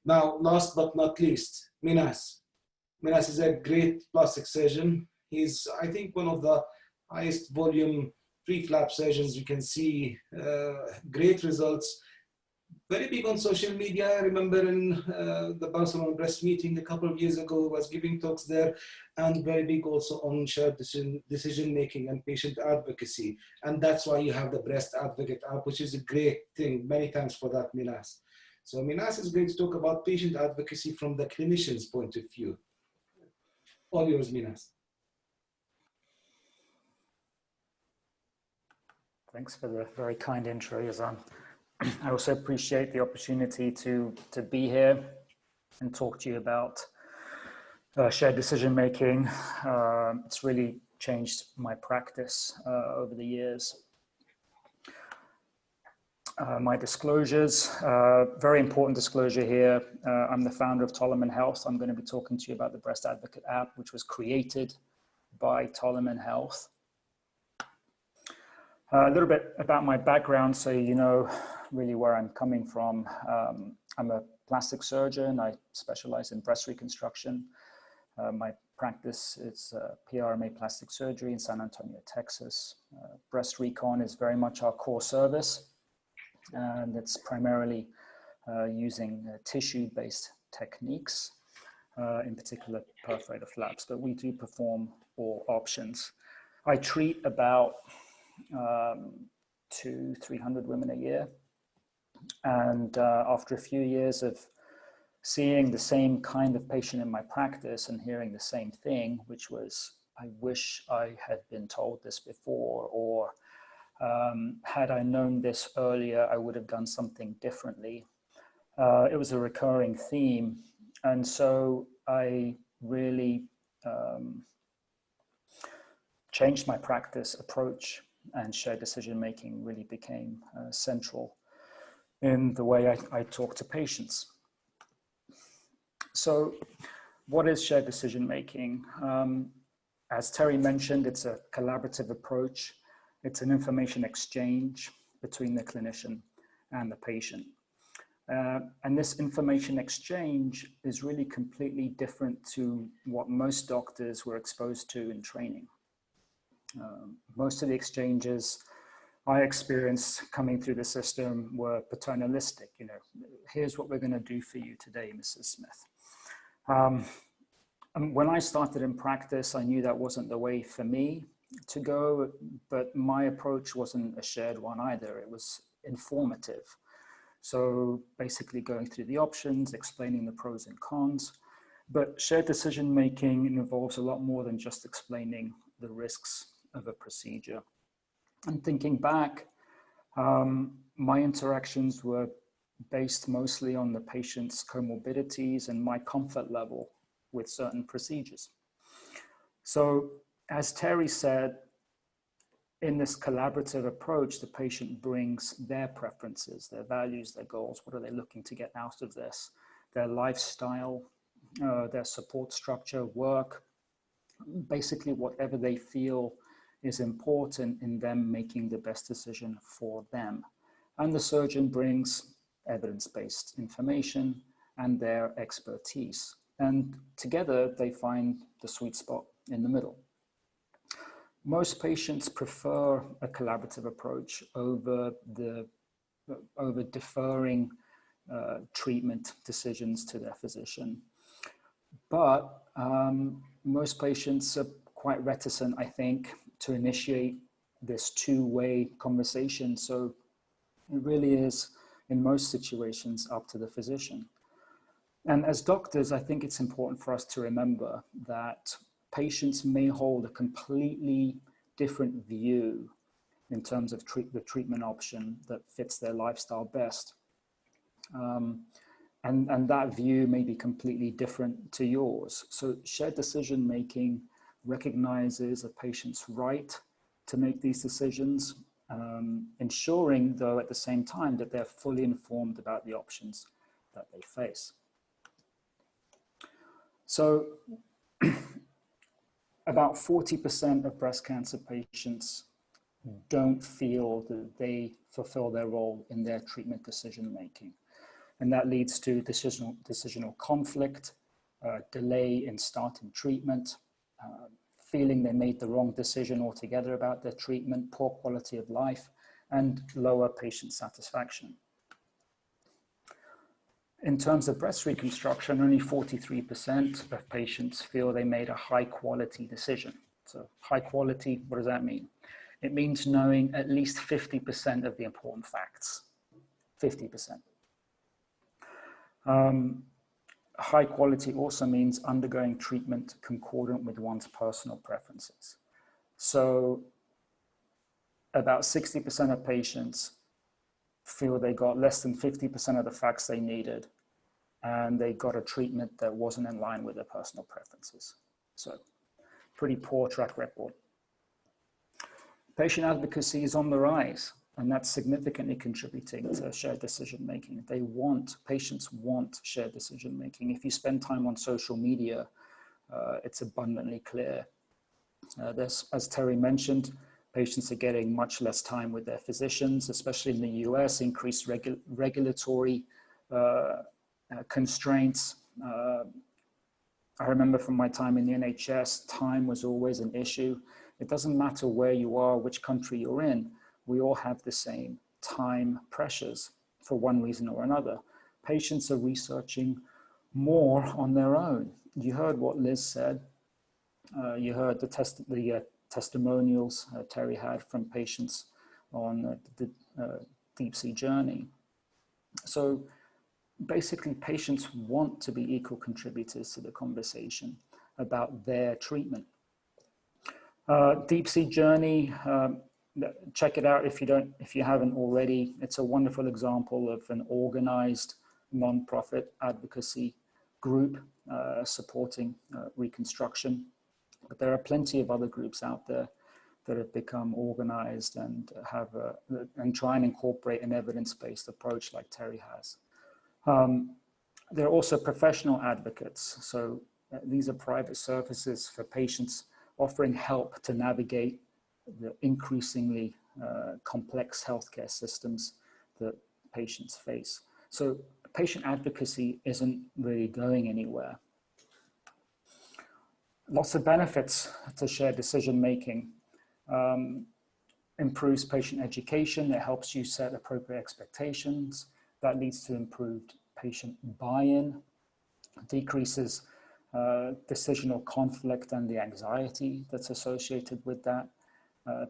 Now, last but not least, Minas. Minas is a great plastic surgeon. He's, I think, one of the highest volume pre-flap surgeons. You can see great results. Very big on social media. I remember in the Barcelona breast meeting a couple of years ago, was giving talks there, and very big also on shared decision making and patient advocacy. And that's why you have the Breast Advocate app, which is a great thing. Many thanks for that, Minas. So Minas is going to talk about patient advocacy from the clinician's point of view. All yours, Minas. Thanks for the very kind intro, Yazan. I also appreciate the opportunity to be here and talk to you about shared decision making. It's really changed my practice over the years. My disclosures, very important disclosure here. I'm the founder of Tolman Health. I'm going to be talking to you about the Breast Advocate app, which was created by Tolman Health. A little bit about my background, so you know really where I'm coming from. I'm a plastic surgeon. I specialize in breast reconstruction. My practice is PRMA plastic surgery in San Antonio, Texas. Breast recon is very much our core service, and it's primarily using tissue-based techniques, in particular perforator flaps, but we do perform all options. I treat about 200-300 women a year, and after a few years of seeing the same kind of patient in my practice and hearing the same thing, which was, I wish I had been told this before, or had I known this earlier, I would have done something differently. It was a recurring theme, and so I really changed my practice approach, and shared decision making really became central in the way I talk to patients. So what is shared decision making? As Terry mentioned, it's a collaborative approach. It's an information exchange between the clinician and the patient. And this information exchange is really completely different to what most doctors were exposed to in training. Most of the exchanges I experienced coming through the system were paternalistic. You know, here's what we're going to do for you today, Mrs. Smith. And when I started in practice, I knew that wasn't the way for me to go, but my approach wasn't a shared one either. It was informative. So basically going through the options, explaining the pros and cons, but shared decision making involves a lot more than just explaining the risks of a procedure. And thinking back, my interactions were based mostly on the patient's comorbidities and my comfort level with certain procedures. So as Terry said, in this collaborative approach, the patient brings their preferences, their values, their goals. What are they looking to get out of this? Their lifestyle, their support structure, work, basically whatever they feel is important in them making the best decision for them. And the surgeon brings evidence-based information and their expertise. And together they find the sweet spot in the middle. Most patients prefer a collaborative approach over deferring treatment decisions to their physician. But most patients are quite reticent, I think, to initiate this two-way conversation. So it really is, in most situations, up to the physician. And as doctors, I think it's important for us to remember that patients may hold a completely different view in terms of the treatment option that fits their lifestyle best. And that view may be completely different to yours. So shared decision making recognizes a patient's right to make these decisions, ensuring though at the same time that they're fully informed about the options that they face. So about 40% of breast cancer patients don't feel that they fulfill their role in their treatment decision making. And that leads to decisional conflict, delay in starting treatment, feeling they made the wrong decision altogether about their treatment, poor quality of life, and lower patient satisfaction. In terms of breast reconstruction, only 43% of patients feel they made a high quality decision. So high quality, what does that mean? It means knowing at least 50% of the important facts, 50%. High quality also means undergoing treatment concordant with one's personal preferences. So about 60% of patients feel they got less than 50% of the facts they needed, and they got a treatment that wasn't in line with their personal preferences. So pretty poor track record. Patient advocacy is on the rise, and that's significantly contributing to shared decision making. Patients want shared decision making. If you spend time on social media, it's abundantly clear. As Terry mentioned, patients are getting much less time with their physicians, especially in the US, increased regulatory constraints. I remember from my time in the NHS, time was always an issue. It doesn't matter where you are, which country you're in, we all have the same time pressures for one reason or another. Patients are researching more on their own. You heard what Liz said. You heard the testimonials Terry had from patients on the deep sea journey. So basically, patients want to be equal contributors to the conversation about their treatment. Deep sea journey, check it out if you haven't already. It's a wonderful example of an organized nonprofit advocacy group supporting reconstruction. But there are plenty of other groups out there that have become organized and try and incorporate an evidence-based approach like Terry has. There are also professional advocates. So these are private services for patients offering help to navigate the increasingly complex healthcare systems that patients face. So patient advocacy isn't really going anywhere. Lots of benefits to shared decision-making. Improves patient education. It helps you set appropriate expectations. That leads to improved patient buy-in, decreases decisional conflict and the anxiety that's associated with that.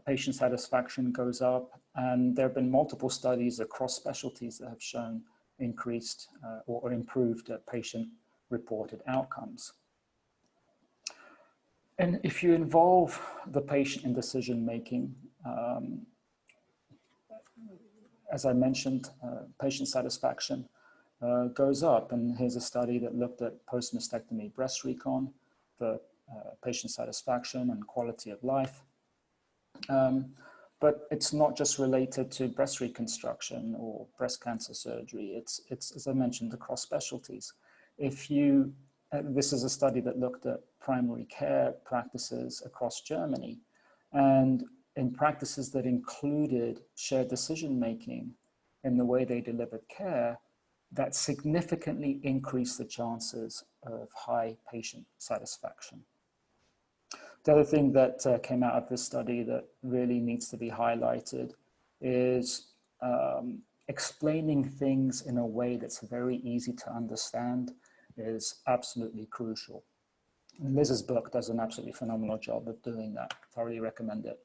Patient satisfaction goes up, and there have been multiple studies across specialties that have shown increased or improved patient-reported outcomes. And if you involve the patient in decision-making, as I mentioned, patient satisfaction goes up. And here's a study that looked at post-mastectomy breast recon, the patient satisfaction and quality of life. But it's not just related to breast reconstruction or breast cancer surgery. It's as I mentioned, across specialties. If you, this is a study that looked at primary care practices across Germany, and in practices that included shared decision-making in the way they delivered care, that significantly increased the chances of high patient satisfaction. The other thing that came out of this study that really needs to be highlighted is explaining things in a way that's very easy to understand is absolutely crucial. And Liz's book does an absolutely phenomenal job of doing that. Thoroughly recommend it.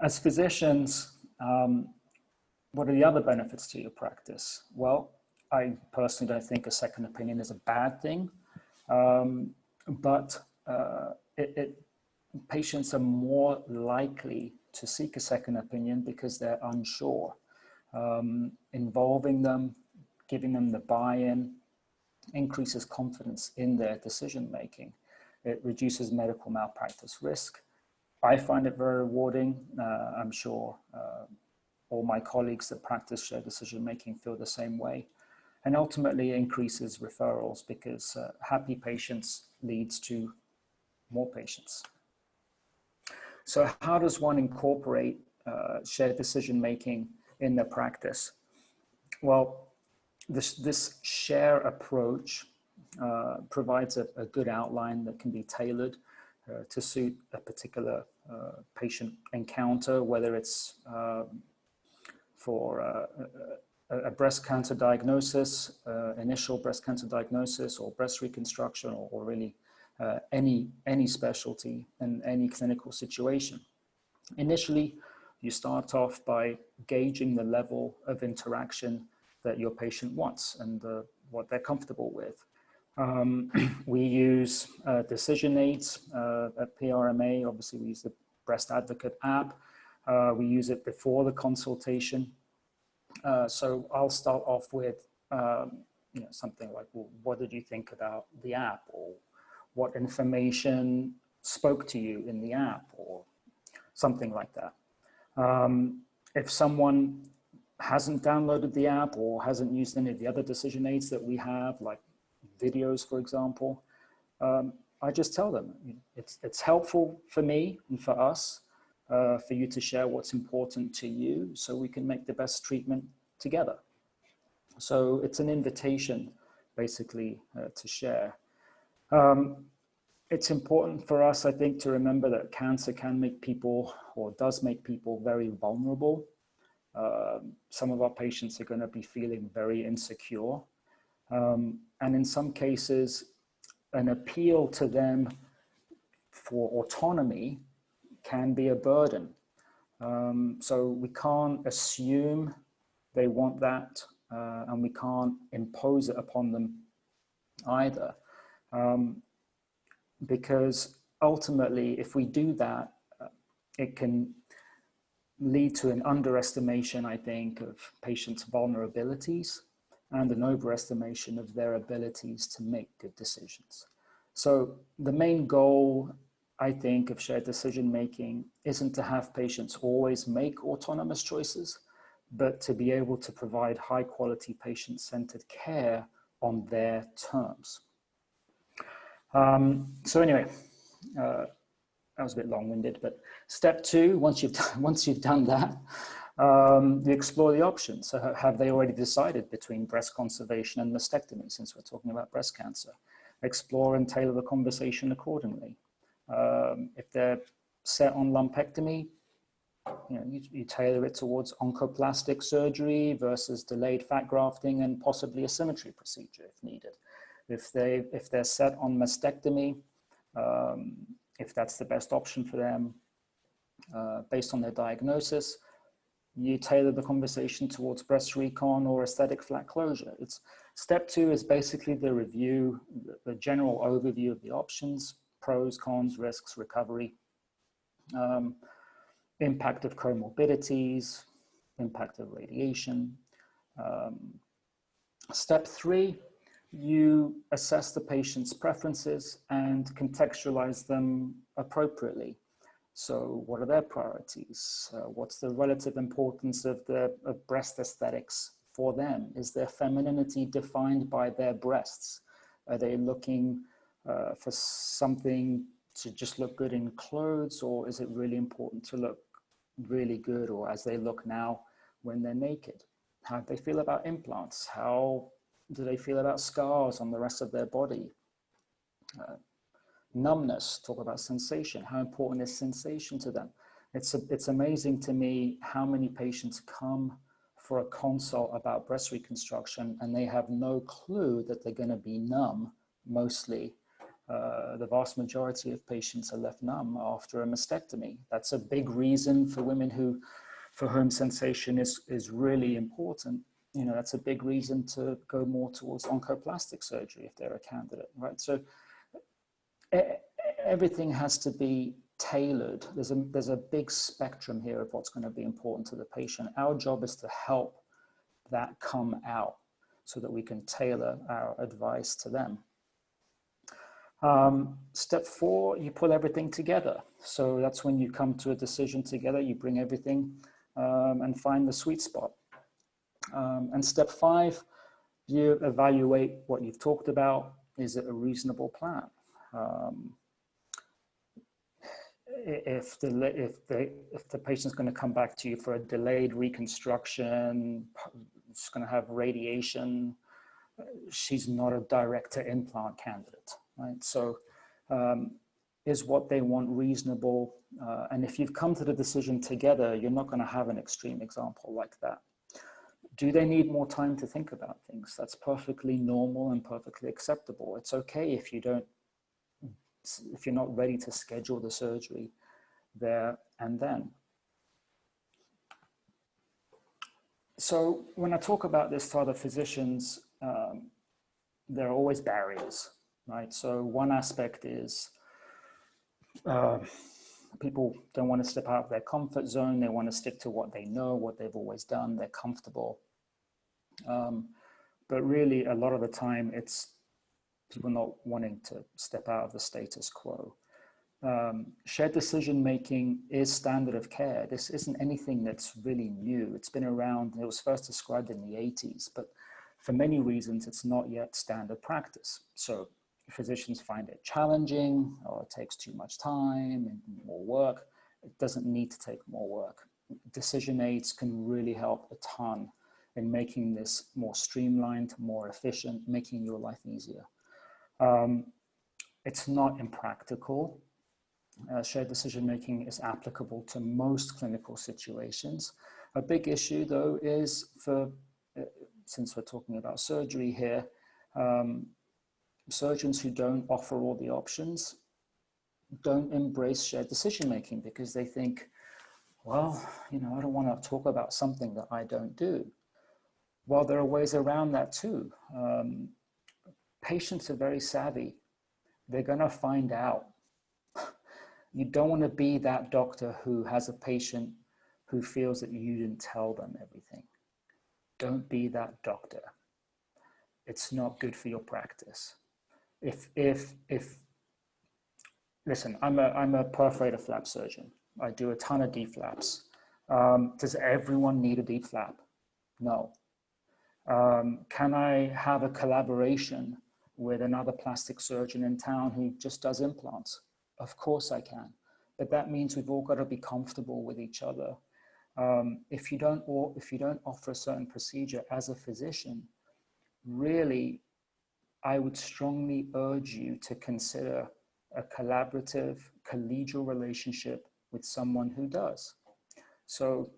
As physicians, what are the other benefits to your practice? Well, I personally don't think a second opinion is a bad thing, but patients are more likely to seek a second opinion because they're unsure. Involving them, giving them the buy-in, increases confidence in their decision-making. It reduces medical malpractice risk. I find it very rewarding. I'm sure all my colleagues that practice shared decision-making feel the same way. And ultimately increases referrals because happy patients leads to more patients. So how does one incorporate shared decision-making in their practice? Well, this share approach provides a good outline that can be tailored to suit a particular patient encounter, whether it's for a breast cancer diagnosis, initial breast cancer diagnosis, or breast reconstruction, or really any specialty and any clinical situation. Initially, you start off by gauging the level of interaction that your patient wants and what they're comfortable with. We use decision aids at PRMA. Obviously, we use the Breast Advocate app. We use it before the consultation. So I'll start off with something like, well, what did you think about the app? Or what information spoke to you in the app? Or something like that. If someone hasn't downloaded the app or hasn't used any of the other decision aids that we have, like videos, for example, I just tell them it's helpful for me and for us, for you to share what's important to you so we can make the best treatment together. So it's an invitation, basically, to share. It's important for us, I think, to remember that cancer can make people, or does make people, very vulnerable. Some of our patients are going to be feeling very insecure. And in some cases, an appeal to them for autonomy can be a burden. So we can't assume they want that, and we can't impose it upon them either. Because ultimately, if we do that, it can lead to an underestimation, I think, of patients' vulnerabilities and an overestimation of their abilities to make good decisions. So the main goal, I think, of shared decision-making isn't to have patients always make autonomous choices, but to be able to provide high-quality patient-centered care on their terms. So anyway, that was a bit long-winded, but step 2, once you've done that, you explore the options. So have they already decided between breast conservation and mastectomy, since we're talking about breast cancer? Explore and tailor the conversation accordingly. If they're set on lumpectomy, you tailor it towards oncoplastic surgery versus delayed fat grafting and possibly a symmetry procedure if needed. If they're set on mastectomy, if that's the best option for them, based on their diagnosis, you tailor the conversation towards breast recon or aesthetic flat closure. Step 2 is basically the review, the general overview of the options, pros, cons, risks, recovery, impact of comorbidities, impact of radiation. Step 3, you assess the patient's preferences and contextualize them appropriately. So what are their priorities? What's the relative importance of breast aesthetics for them? Is their femininity defined by their breasts? Are they looking for something to just look good in clothes, or is it really important to look really good, or as they look now when they're naked? How do they feel about implants? How do they feel about scars on the rest of their body? Numbness, talk about sensation. How important is sensation to them? It's amazing to me how many patients come for a consult about breast reconstruction and they have no clue that they're going to be numb. Mostly, the vast majority of patients are left numb after a mastectomy. That's a big reason for women for whom sensation is really important. That's a big reason to go more towards oncoplastic surgery if they're a candidate, right? So everything has to be tailored. There's a big spectrum here of what's going to be important to the patient. Our job is to help that come out so that we can tailor our advice to them. Step 4, you pull everything together. So that's when you come to a decision together, you bring everything and find the sweet spot. And step 5, you evaluate what you've talked about. Is it a reasonable plan? If the patient's going to come back to you for a delayed reconstruction, it's going to have radiation, she's not a direct-to-implant candidate, right? So is what they want reasonable? And if you've come to the decision together, you're not going to have an extreme example like that. Do they need more time to think about things? That's perfectly normal and perfectly acceptable. It's okay if you're not ready to schedule the surgery there and then. So when I talk about this to other physicians, there are always barriers, right? So one aspect is people don't want to step out of their comfort zone. They want to stick to what they know, what they've always done. They're comfortable. But really, a lot of the time, it's people not wanting to step out of the status quo. Shared decision-making is standard of care. This isn't anything that's really new. It's been around, it was first described in the 80s, but for many reasons, it's not yet standard practice. So physicians find it challenging, or it takes too much time and more work. It doesn't need to take more work. Decision aids can really help a ton in making this more streamlined, more efficient, making your life easier. It's not impractical. Shared decision-making is applicable to most clinical situations. A big issue, though, is since we're talking about surgery here, surgeons who don't offer all the options don't embrace shared decision-making because they think, well, I don't want to talk about something that I don't do. Well, there are ways around that too. Patients are very savvy. They're going to find out. You don't want to be that doctor who has a patient who feels that you didn't tell them everything. Don't be that doctor. It's not good for your practice. Listen, I'm a perforator flap surgeon. I do a ton of D-flaps. Does everyone need a D-flap? No. Can I have a collaboration with another plastic surgeon in town who just does implants? Of course I can. But that means we've all got to be comfortable with each other. If you don't offer a certain procedure as a physician, really, I would strongly urge you to consider a collaborative, collegial relationship with someone who does. So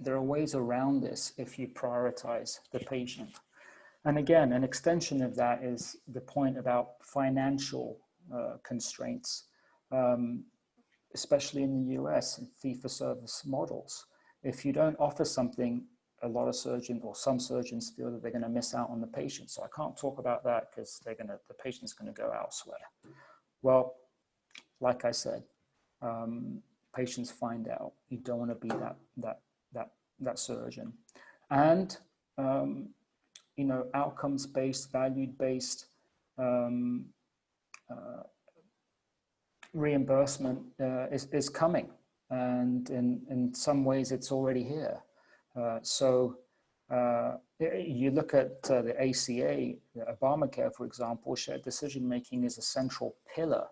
there are ways around this if you prioritize the patient. And again, an extension of that is the point about financial constraints, especially in the US, fee-for-service models. If you don't offer something, a lot of surgeons or some surgeons feel that they're going to miss out on the patient. So I can't talk about that because the patient's going to go elsewhere. Well, like I said, patients find out. You don't want to be that surgeon. And you know, outcomes-based, value-based reimbursement is coming, and in some ways it's already here. You look at the ACA, Obamacare, for example, shared decision-making is a central pillar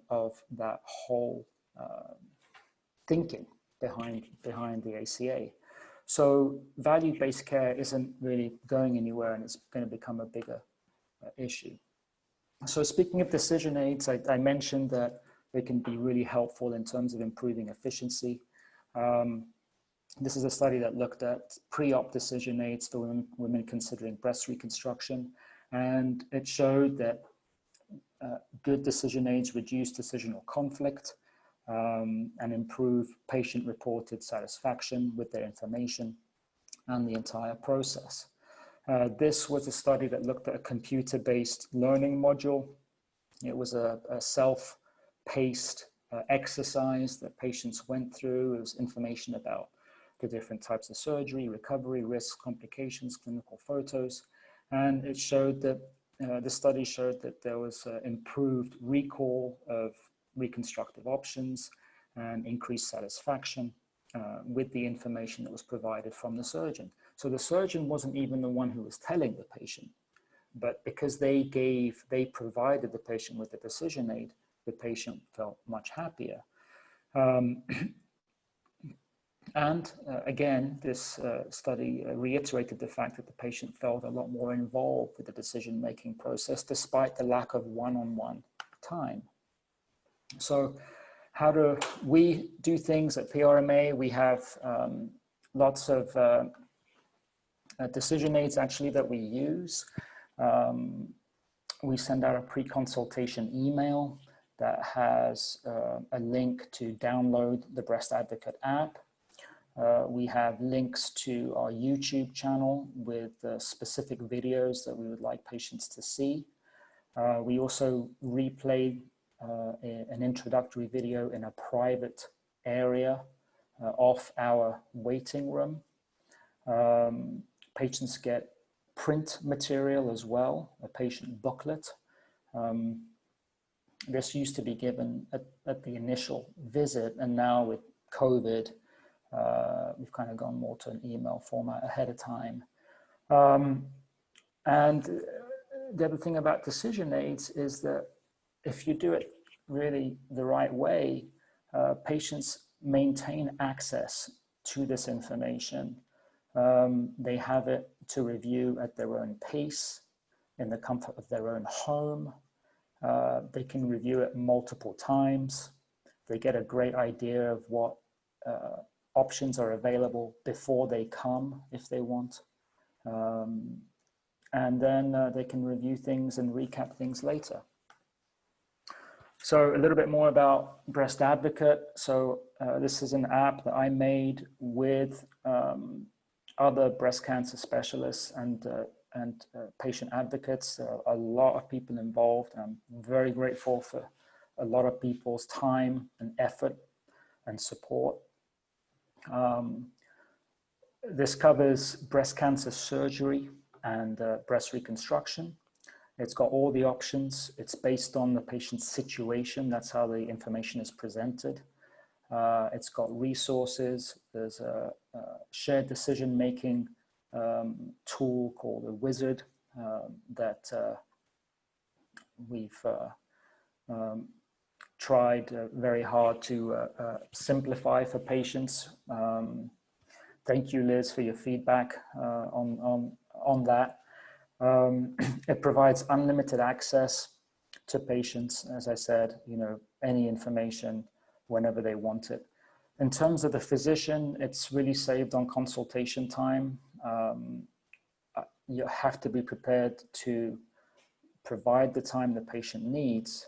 of that whole thinking behind the ACA. So value-based care isn't really going anywhere, and it's going to become a bigger issue. So speaking of decision aids, I mentioned that they can be really helpful in terms of improving efficiency. This is a study that looked at pre-op decision aids for women considering breast reconstruction, and it showed that good decision aids reduce decisional conflict and improve patient-reported satisfaction with their information and the entire process. This was a study that looked at a computer-based learning module. It was a self-paced exercise that patients went through. It was information about the different types of surgery, recovery, risks, complications, clinical photos. And it showed that, the study showed that there was improved recall of reconstructive options and increased satisfaction with the information that was provided from the surgeon. So the surgeon wasn't even the one who was telling the patient, but because they provided the patient with the decision aid, the patient felt much happier. Again, this study reiterated the fact that the patient felt a lot more involved with the decision-making process despite the lack of one-on-one time. So how do we do things at PRMA? We have lots of decision aids actually that we use. We send out a pre-consultation email that has a link to download the Breast Advocate app. We have links to our YouTube channel with specific videos that we would like patients to see. We also replay an introductory video in a private area off our waiting room. Patients get print material as well, a patient booklet. This used to be given at the initial visit, and now with COVID, we've kind of gone more to an email format ahead of time. And the other thing about decision aids is that if you do it really the right way, patients maintain access to this information. They have it to review at their own pace, in the comfort of their own home. They can review it multiple times. They get a great idea of what options are available before they come, if they want. And then they can review things and recap things later. So a little bit more about Breast Advocate. So this is an app that I made with other breast cancer specialists and patient advocates. There are a lot of people involved. I'm very grateful for a lot of people's time and effort and support. This covers breast cancer surgery and breast reconstruction. It's got all the options. It's based on the patient's situation. That's how the information is presented. It's got resources. There's a shared decision-making tool called a Wizard that we've tried very hard to simplify for patients. Thank you, Liz, for your feedback on that. It provides unlimited access to patients, as I said, any information whenever they want it. In terms of the physician, it's really saved on consultation time. You have to be prepared to provide the time the patient needs.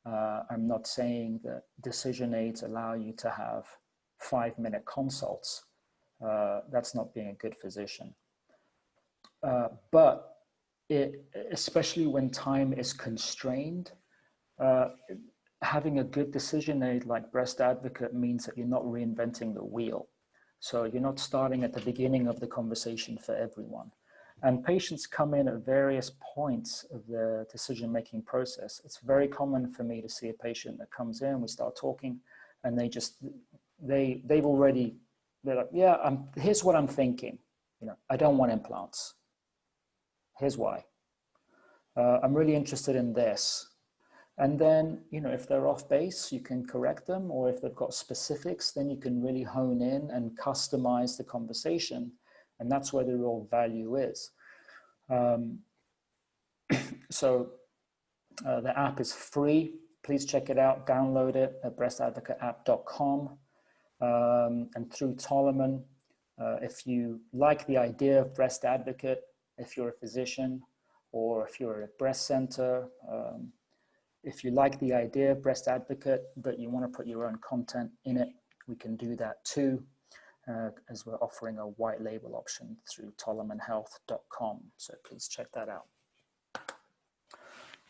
I'm not saying that decision aids allow you to have 5-minute consults. That's not being a good physician. But especially when time is constrained, having a good decision aid like Breast Advocate means that you're not reinventing the wheel. So you're not starting at the beginning of the conversation for everyone. And patients come in at various points of the decision-making process. It's very common for me to see a patient that comes in, we start talking, and they're like, yeah, here's what I'm thinking. I don't want implants. Here's why. I'm really interested in this. And then, if they're off base, you can correct them, or if they've got specifics, then you can really hone in and customize the conversation. And that's where the real value is. So the app is free. Please check it out, download it at breastadvocateapp.com. And through Tolman, if you like the idea of Breast Advocate, if you're a physician or if you're at a breast center, if you like the idea of Breast Advocate, but you want to put your own content in it, we can do that too, as we're offering a white label option through tolmanhealth.com. So please check that out.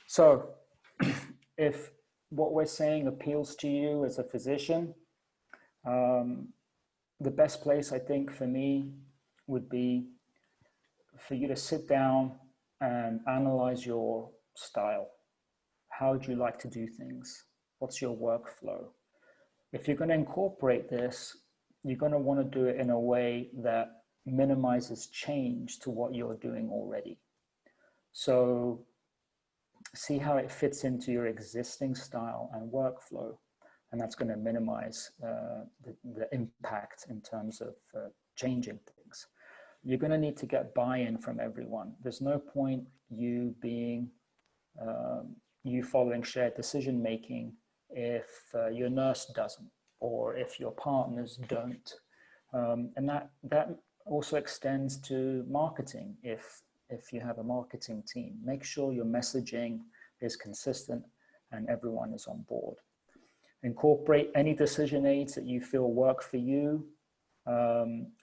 So if what we're saying appeals to you as a physician, the best place I think for me would be for you to sit down and analyze your style. How would you like to do things? What's your workflow? If you're going to incorporate this, you're going to want to do it in a way that minimizes change to what you're doing already. So see how it fits into your existing style and workflow. And that's going to minimize the impact in terms of changing things. You're going to need to get buy-in from everyone. There's no point you following shared decision-making if your nurse doesn't, or if your partners don't. And that also extends to marketing. If you have a marketing team, make sure your messaging is consistent and everyone is on board. Incorporate any decision aids that you feel work for you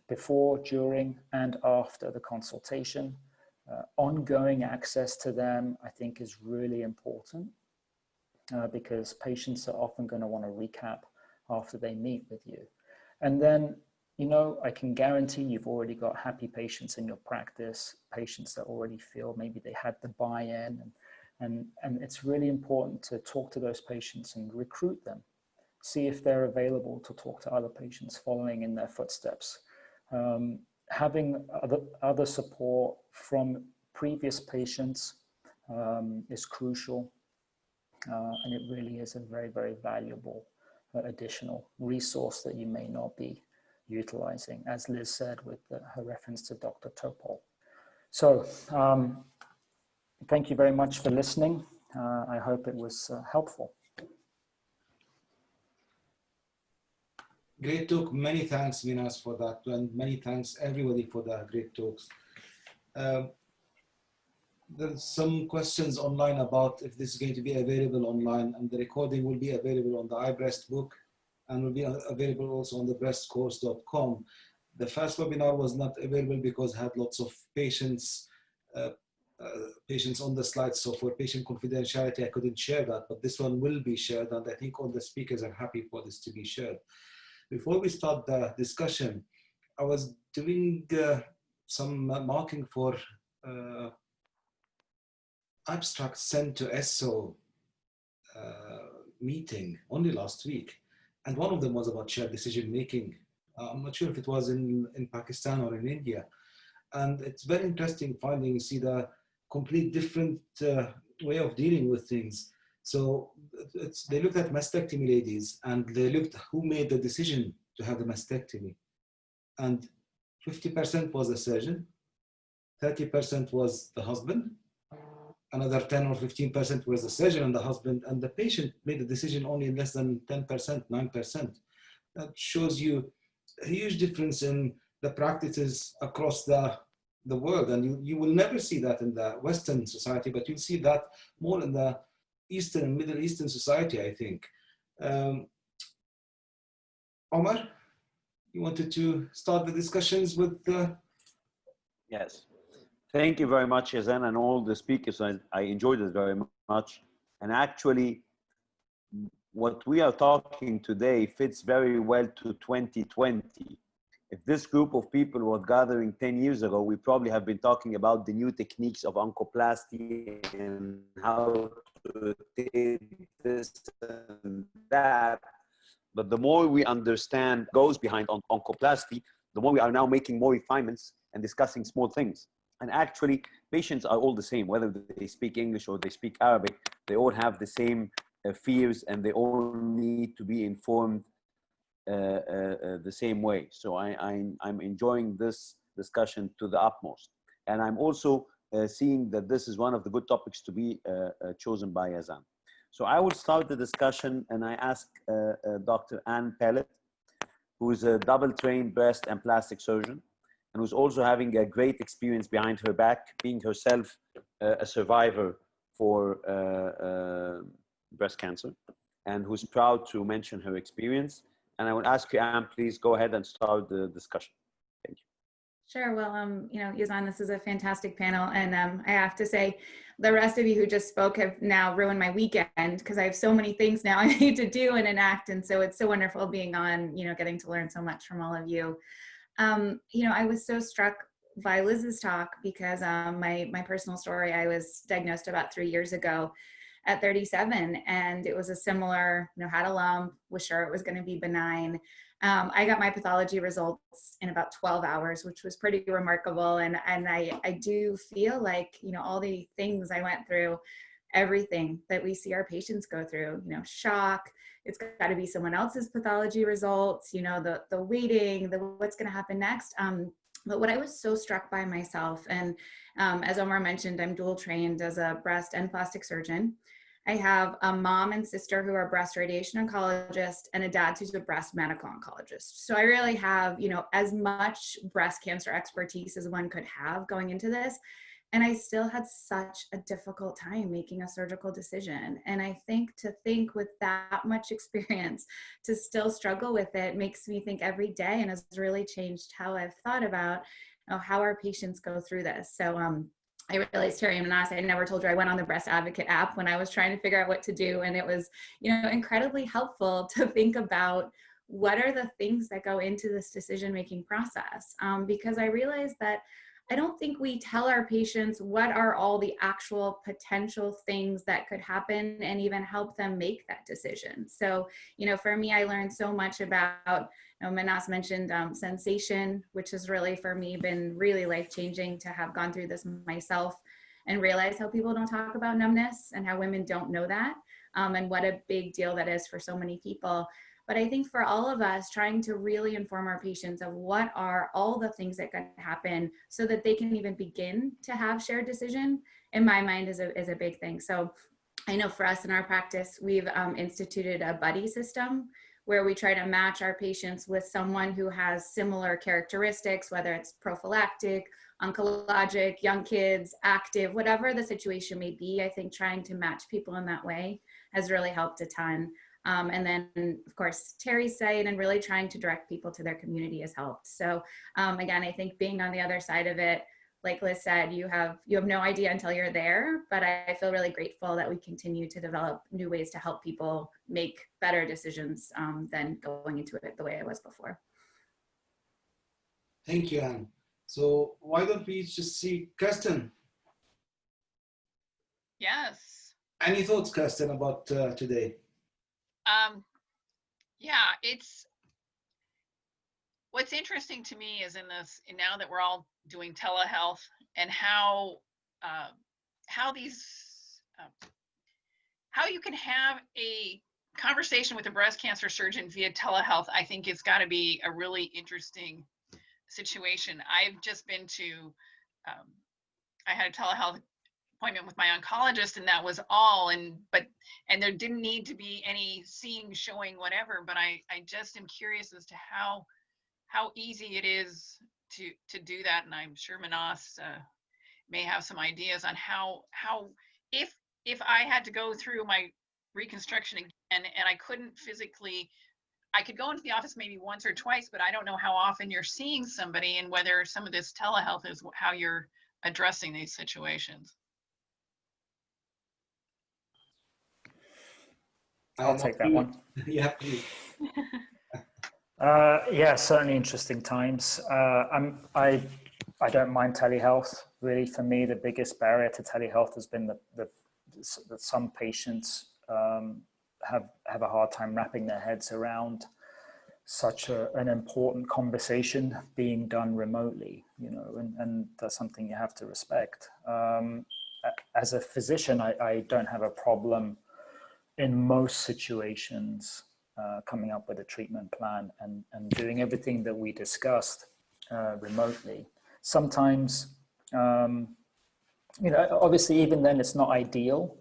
before, during, and after the consultation. Ongoing access to them, I think, is really important because patients are often going to want to recap after they meet with you. And then, I can guarantee you've already got happy patients in your practice, patients that already feel maybe they had the buy-in, and it's really important to talk to those patients and recruit them. See if they're available to talk to other patients following in their footsteps. Having other support from previous patients is crucial, and it really is a very, very valuable additional resource that you may not be utilizing, as Liz said with her reference to Dr. Topol. So thank you very much for listening. I hope it was helpful. Great talk. Many thanks, Minas, for that. And many thanks, everybody, for the great talks. There's some questions online about if this is going to be available online, and the recording will be available on the iBreast book and will be available also on the breastcourse.com. The first webinar was not available because it had lots of patients on the slides. So for patient confidentiality, I couldn't share that, but this one will be shared. And I think all the speakers are happy for this to be shared. Before we start the discussion, I was doing some marking for abstracts sent to ESSO meeting only last week. And one of them was about shared decision making. I'm not sure if it was in Pakistan or in India. And it's very interesting finding, you see the complete different way of dealing with things. So they looked at mastectomy ladies, and they looked who made the decision to have the mastectomy. And 50% was the surgeon, 30% was the husband, another 10 or 15% was the surgeon and the husband, and the patient made the decision only in less than 10%, 9%. That shows you a huge difference in the practices across the world. And you will never see that in the Western society, but you'll see that more in the Eastern and Middle Eastern society, I think. Omar, you wanted to start the discussions with Yes. Thank you very much, Yazan, and all the speakers. I enjoyed it very much. And actually, what we are talking today fits very well to 2020. If this group of people were gathering 10 years ago, we probably have been talking about the new techniques of oncoplasty and how to take this and that. But the more we understand goes behind oncoplasty, the more we are now making more refinements and discussing small things. And actually, patients are all the same, whether they speak English or they speak Arabic. They all have the same fears, and they all need to be informed the same way. So I'm enjoying this discussion to the utmost. And I'm also seeing that this is one of the good topics to be chosen by Yazan. So I will start the discussion, and I ask Dr. Ann Pellet, who is a double-trained breast and plastic surgeon, and who's also having a great experience behind her back, being herself a survivor for breast cancer, and who's proud to mention her experience. And I will ask you, Anne, please go ahead and start the discussion. Thank you. Sure. Well, you know, Yazan, this is a fantastic panel. And I have to say, the rest of you who just spoke have now ruined my weekend, because I have so many things now I need to do and enact. And so it's so wonderful being on, you know, getting to learn so much from all of you. You know, I was so struck by Liz's talk because my personal story, I was diagnosed about 3 years ago at 37, and it was a similar, you know, had a lump, was sure it was going to be benign. I got my pathology results in about 12 hours, which was pretty remarkable. And I do feel like, you know, all the things I went through, everything that we see our patients go through, you know, shock, it's got to be someone else's pathology results, you know, the waiting, the what's going to happen next. But what I was so struck by myself, and as Omar mentioned, I'm dual trained as a breast and plastic surgeon. I have a mom and sister who are breast radiation oncologists, and a dad who's a breast medical oncologist. So I really have, you know, as much breast cancer expertise as one could have going into this. And I still had such a difficult time making a surgical decision. And I think to think with that much experience, to still struggle with it makes me think every day, and has really changed how I've thought about, you know, how our patients go through this. So I realized, Terry, and honestly, I never told you, I went on the Breast Advocate app when I was trying to figure out what to do. And it was, you know, incredibly helpful to think about what are the things that go into this decision-making process. Because I realized that I don't think we tell our patients what are all the actual potential things that could happen and even help them make that decision. So, you know, for me, I learned so much about, you know, Manas mentioned sensation, which has really, for me, been really life-changing to have gone through this myself and realize how people don't talk about numbness and how women don't know that, and what a big deal that is for so many people. But I think for all of us, trying to really inform our patients of what are all the things that could happen so that they can even begin to have shared decision, in my mind, is a big thing. So I know for us in our practice, we've instituted a buddy system where we try to match our patients with someone who has similar characteristics, whether it's prophylactic, oncologic, young kids, active, whatever the situation may be. I think trying to match people in that way has really helped a ton. And then, of course, Terry's site and really trying to direct people to their community has helped. So again, I think being on the other side of it, like Liz said, you have no idea until you're there, but I feel really grateful that we continue to develop new ways to help people make better decisions than going into it the way I was before. Thank you, Anne. So why don't we just see Kirsten? Yes. Any thoughts, Kirsten, about today? Yeah, what's interesting to me is in this, now that we're all doing telehealth, and how how you can have a conversation with a breast cancer surgeon via telehealth. I think it's got to be a really interesting situation. I've just been to, I had a telehealth appointment with my oncologist, and that was all. And there didn't need to be any seeing, showing, whatever. But I just am curious as to how easy it is to do that. And I'm sure Manas may have some ideas on how if I had to go through my reconstruction again and I couldn't physically, I could go into the office maybe once or twice, but I don't know how often you're seeing somebody and whether some of this telehealth is how you're addressing these situations. I'll take that one. Yeah, please. Yeah, certainly interesting times. I don't mind telehealth. Really, for me, the biggest barrier to telehealth has been that some patients have a hard time wrapping their heads around such an important conversation being done remotely, you know, and that's something you have to respect. As a physician, I don't have a problem in most situations coming up with a treatment plan and doing everything that we discussed remotely. Sometimes, you know, obviously even then it's not ideal.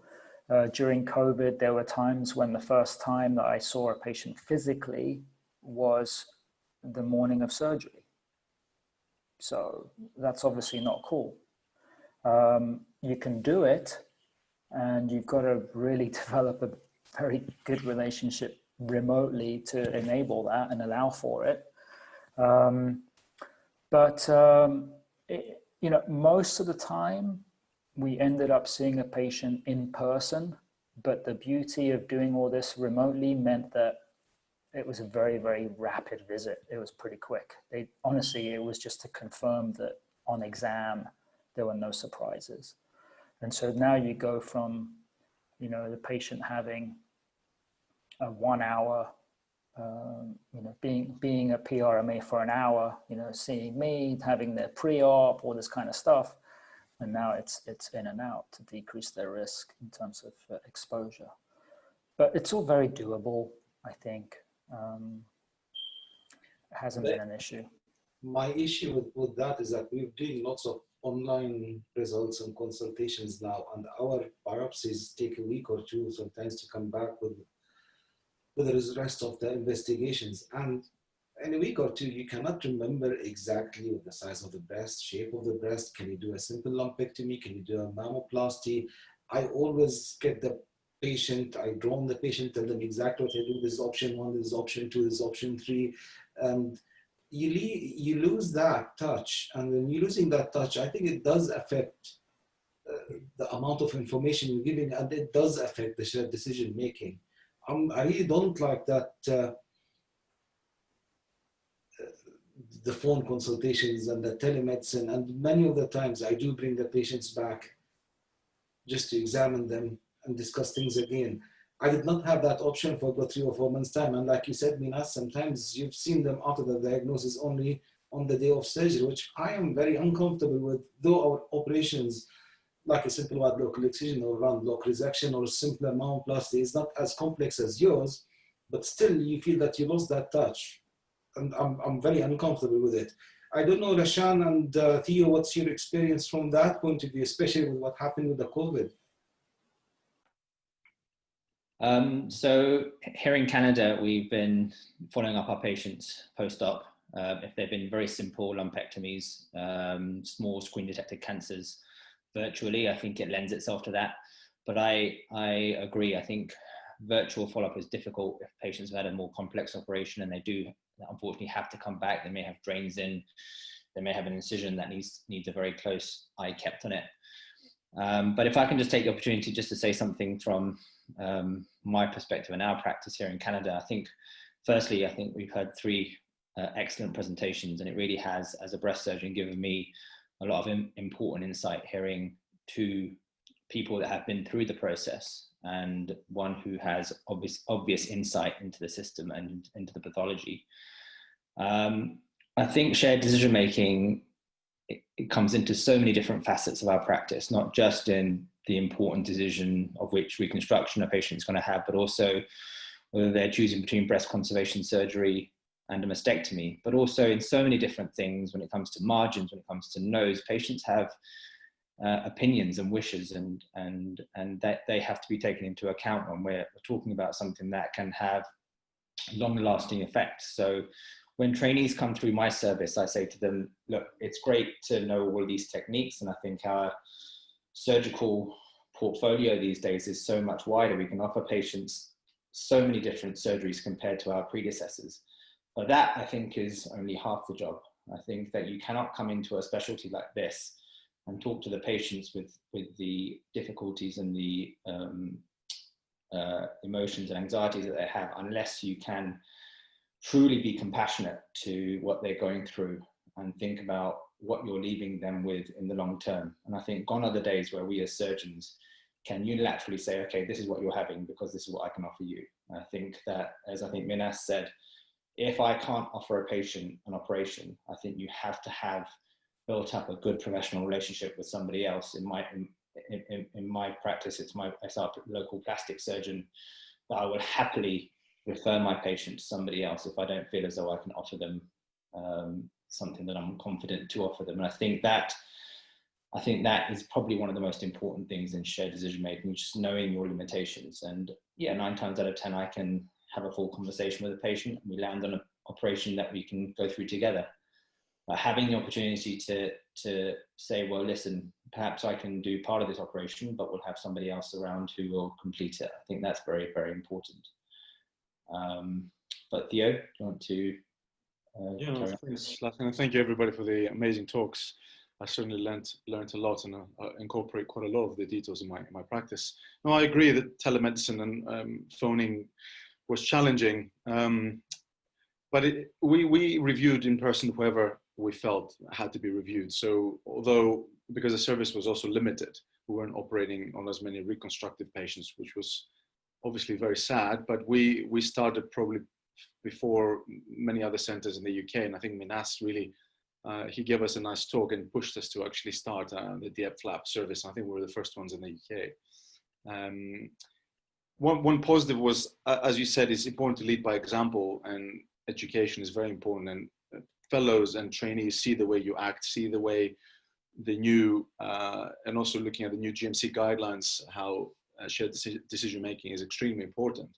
During COVID, there were times when the first time that I saw a patient physically was the morning of surgery. So that's obviously not cool. You can do it, and you've got to really develop a very good relationship remotely to enable that and allow for it. You know, most of the time we ended up seeing a patient in person, but the beauty of doing all this remotely meant that it was a very, very rapid visit. It was pretty quick. Honestly, it was just to confirm that on exam, there were no surprises. And so now you go from, you know, the patient having a 1 hour, you know, being a PRMA for an hour, you know, seeing me, having their pre-op, all this kind of stuff. And now it's in and out to decrease their risk in terms of exposure. But it's all very doable, I think. It hasn't been an issue. My issue with that is that we're doing lots of online results and consultations now, and our biopsies take a week or two sometimes to come back with the rest of the investigations. And in a week or two, you cannot remember exactly the size of the breast, shape of the breast. Can you do a simple lumpectomy? Can you do a mammoplasty? I always get the patient, I draw on the patient, tell them exactly what I do. This is option 1, this is option 2, this is option 3. And you lose that touch. And when you're losing that touch, I think it does affect the amount of information you're giving, and it does affect the shared decision making. I really don't like that the phone consultations and the telemedicine, and many of the times I do bring the patients back just to examine them and discuss things again. I did not have that option for about 3 or 4 months time, and like you said, Minas, sometimes you've seen them after the diagnosis only on the day of surgery, which I am very uncomfortable with, though our operations, like a simple wide local excision or round block resection or a simpler mammoplasty, is not as complex as yours, but still you feel that you lost that touch. And I'm very uncomfortable with it. I don't know, Rashan and Theo, what's your experience from that point of view, especially with what happened with the COVID? So here in Canada, we've been following up our patients post-op. If they've been very simple lumpectomies, small screen detected cancers, virtually, I think it lends itself to that. But I agree. I think virtual follow-up is difficult if patients have had a more complex operation and they do unfortunately have to come back. They may have drains in, they may have an incision that needs a very close eye kept on it. But if I can just take the opportunity just to say something from my perspective in our practice here in Canada, I think firstly, I think we've had 3 excellent presentations, and it really has, as a breast surgeon, given me a lot of important insight, hearing 2 people that have been through the process and one who has obvious insight into the system and into the pathology. I think shared decision making, it comes into so many different facets of our practice, not just in the important decision of which reconstruction a patient's going to have, but also whether they're choosing between breast conservation surgery and a mastectomy, but also in so many different things when it comes to margins, when it comes to nose, patients have opinions and wishes, and that they have to be taken into account when we're talking about something that can have long-lasting effects. So when trainees come through my service, I say to them, look, it's great to know all these techniques, and I think our surgical portfolio these days is so much wider. We can offer patients so many different surgeries compared to our predecessors. But that, I think, is only half the job. I think that you cannot come into a specialty like this and talk to the patients with the difficulties and the emotions and anxieties that they have unless you can truly be compassionate to what they're going through and think about what you're leaving them with in the long term. And I think gone are the days where we as surgeons can unilaterally say, okay, this is what you're having because this is what I can offer you. And I think that, as I think Minas said, if I can't offer a patient an operation, I think you have to have built up a good professional relationship with somebody else. In my practice, it's our local plastic surgeon, but I would happily refer my patient to somebody else if I don't feel as though I can offer them something that I'm confident to offer them. And I think that is probably one of the most important things in shared decision making, just knowing your limitations. And yeah, 9 times out of 10, I can have a full conversation with a patient and we land on an operation that we can go through together. But having the opportunity to say, well, listen, perhaps I can do part of this operation, but we'll have somebody else around who will complete it. I think that's very, very important. But Theo, do you want to? Thanks, Lathan. Thank you everybody for the amazing talks. I certainly learned a lot, and incorporate quite a lot of the details in my practice. No, I agree that telemedicine and phoning was challenging, but we reviewed in person whoever we felt had to be reviewed. So although, because the service was also limited, we weren't operating on as many reconstructive patients, which was obviously very sad, but we started probably before many other centers in the UK. And I think Minas really, he gave us a nice talk and pushed us to actually start the DF flap service. I think we were the first ones in the UK. One positive was, as you said, it's important to lead by example, and education is very important. And fellows and trainees see the way you act, see the way the new, and also looking at the new GMC guidelines, how shared decision making is extremely important.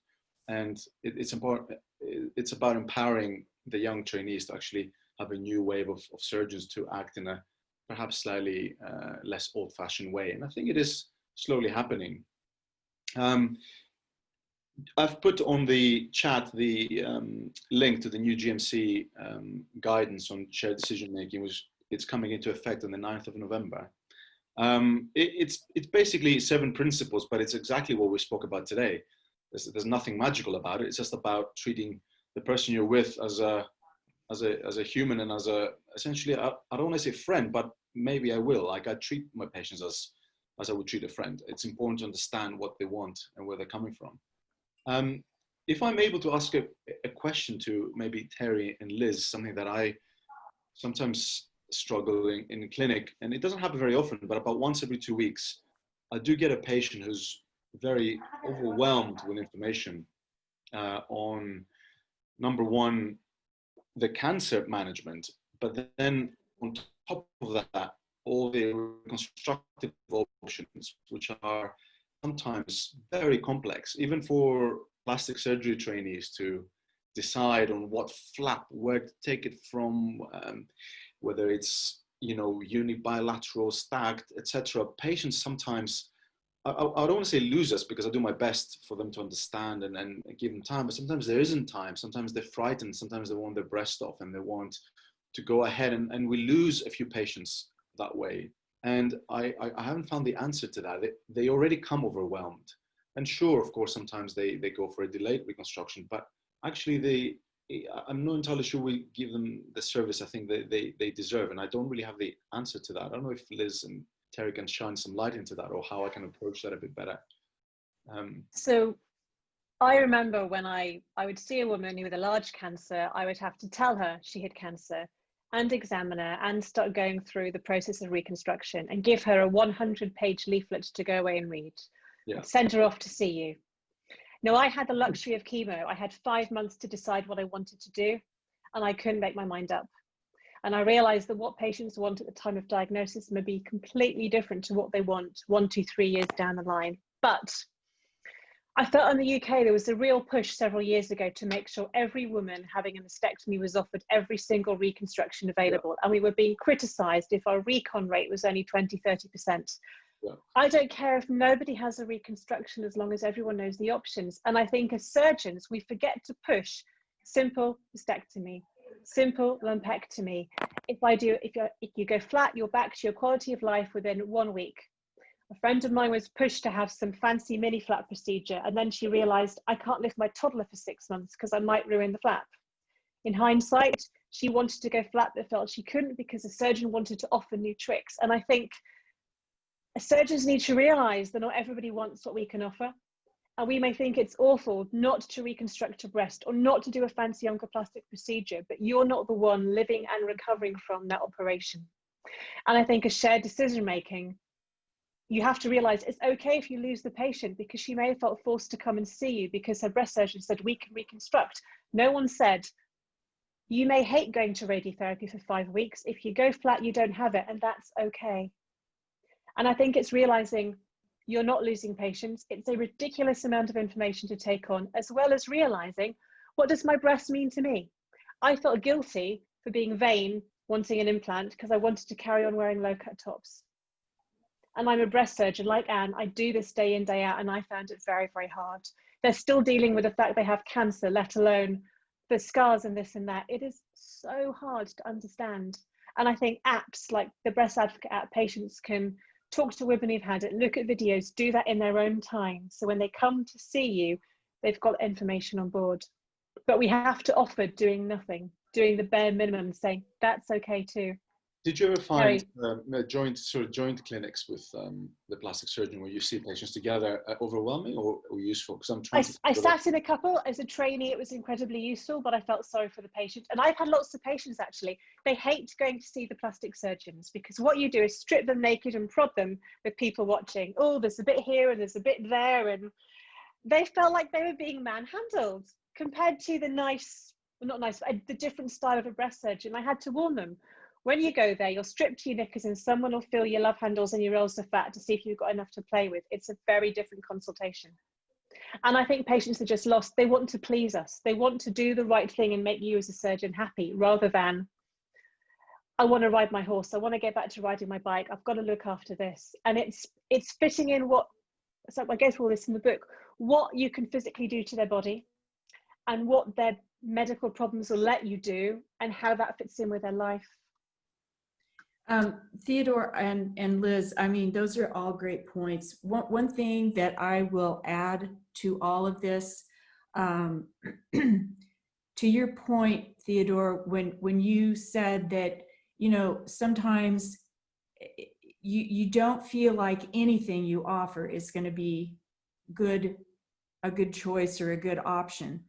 And it's about empowering the young trainees to actually have a new wave of surgeons to act in a perhaps slightly less old-fashioned way. And I think it is slowly happening. I've put on the chat the link to the new GMC guidance on shared decision making, which it's coming into effect on the 9th of November. It's basically 7 principles, but it's exactly what we spoke about today. There's nothing magical about it. It's just about treating the person you're with as a human and as essentially, I don't want to say friend, but maybe I will. Like, I treat my patients as I would treat a friend. It's important to understand what they want and where they're coming from. If I'm able to ask a question to maybe Terry and Liz, something that I sometimes struggle in clinic, and it doesn't happen very often, but about once every 2 weeks, I do get a patient who's very overwhelmed with information on, number one, the cancer management, but then on top of that, all the reconstructive options, which are sometimes very complex, even for plastic surgery trainees to decide on what flap, where to take it from, whether it's, unibilateral, stacked, etc. Patients sometimes, I don't want to say lose us, because I do my best for them to understand and give them time, but sometimes there isn't time. Sometimes they're frightened. Sometimes they want their breast off and they want to go ahead, and we lose a few patients that way. And I haven't found the answer to that. They already come overwhelmed. And sure, of course, sometimes they go for a delayed reconstruction, but actually I'm not entirely sure we give them the service I think they deserve. And I don't really have the answer to that. I don't know if Liz and Terry can shine some light into that, or how I can approach that a bit better. So I remember when I would see a woman with a large cancer, I would have to tell her she had cancer. and examine her and start going through the process of reconstruction and give her a 100-page leaflet to go away and read. Yeah. I'd send her off to see you. Now, I had the luxury of chemo. I had 5 months to decide what I wanted to do, and I couldn't make my mind up. And I realized that what patients want at the time of diagnosis may be completely different to what they want 1, 2, 3 years down the line. But I felt in the UK there was a real push several years ago to make sure every woman having a mastectomy was offered every single reconstruction available. And we were being criticized if our recon rate was only 20, 30%. Yeah. I don't care if nobody has a reconstruction as long as everyone knows the options. And I think as surgeons, we forget to push simple mastectomy, simple lumpectomy. If you go flat, you're back to your quality of life within 1 week. A friend of mine was pushed to have some fancy mini flap procedure, and then she realized, I can't lift my toddler for 6 months because I might ruin the flap. In hindsight, she wanted to go flat but felt she couldn't because the surgeon wanted to offer new tricks. And I think surgeons need to realize that not everybody wants what we can offer. And we may think it's awful not to reconstruct a breast or not to do a fancy oncoplastic procedure, but you're not the one living and recovering from that operation. And I think a shared decision making, you have to realize it's okay if you lose the patient because she may have felt forced to come and see you because her breast surgeon said we can reconstruct. No one said, you may hate going to radiotherapy for 5 weeks. If you go flat, you don't have it, and that's okay. And I think it's realizing you're not losing patients. It's a ridiculous amount of information to take on, as well as realizing, what does my breast mean to me? I felt guilty for being vain, wanting an implant, because I wanted to carry on wearing low-cut tops. And I'm a breast surgeon, like Anne. I do this day in, day out, and I found it very, very hard. They're still dealing with the fact they have cancer, let alone the scars and this and that. It is so hard to understand. And I think apps like the Breast Advocate app, patients can talk to women who've had it, look at videos, do that in their own time. So when they come to see you, they've got information on board. But we have to offer doing nothing, doing the bare minimum, saying that's okay too. Did you ever find joint clinics with the plastic surgeon where you see patients together overwhelming or useful? Because I sat in a couple as a trainee. It was incredibly useful, but I felt sorry for the patient. And I've had lots of patients actually. They hate going to see the plastic surgeons because what you do is strip them naked and prod them with people watching. Oh, there's a bit here and there's a bit there, and they felt like they were being manhandled compared to the nice, well, not nice, but the different style of a breast surgeon. I had to warn them. When you go there, you're stripped to your knickers and someone will feel your love handles and your rolls of fat to see if you've got enough to play with. It's a very different consultation. And I think patients are just lost. They want to please us. They want to do the right thing and make you as a surgeon happy rather than, I want to ride my horse. I want to get back to riding my bike. I've got to look after this. And it's fitting in what, so I go through all this in the book, what you can physically do to their body and what their medical problems will let you do and how that fits in with their life. Theodore and Liz, I mean, those are all great points. One thing that I will add to all of this, to your point, Theodore, when you said that, you know, sometimes you don't feel like anything you offer is going to be a good choice or a good option.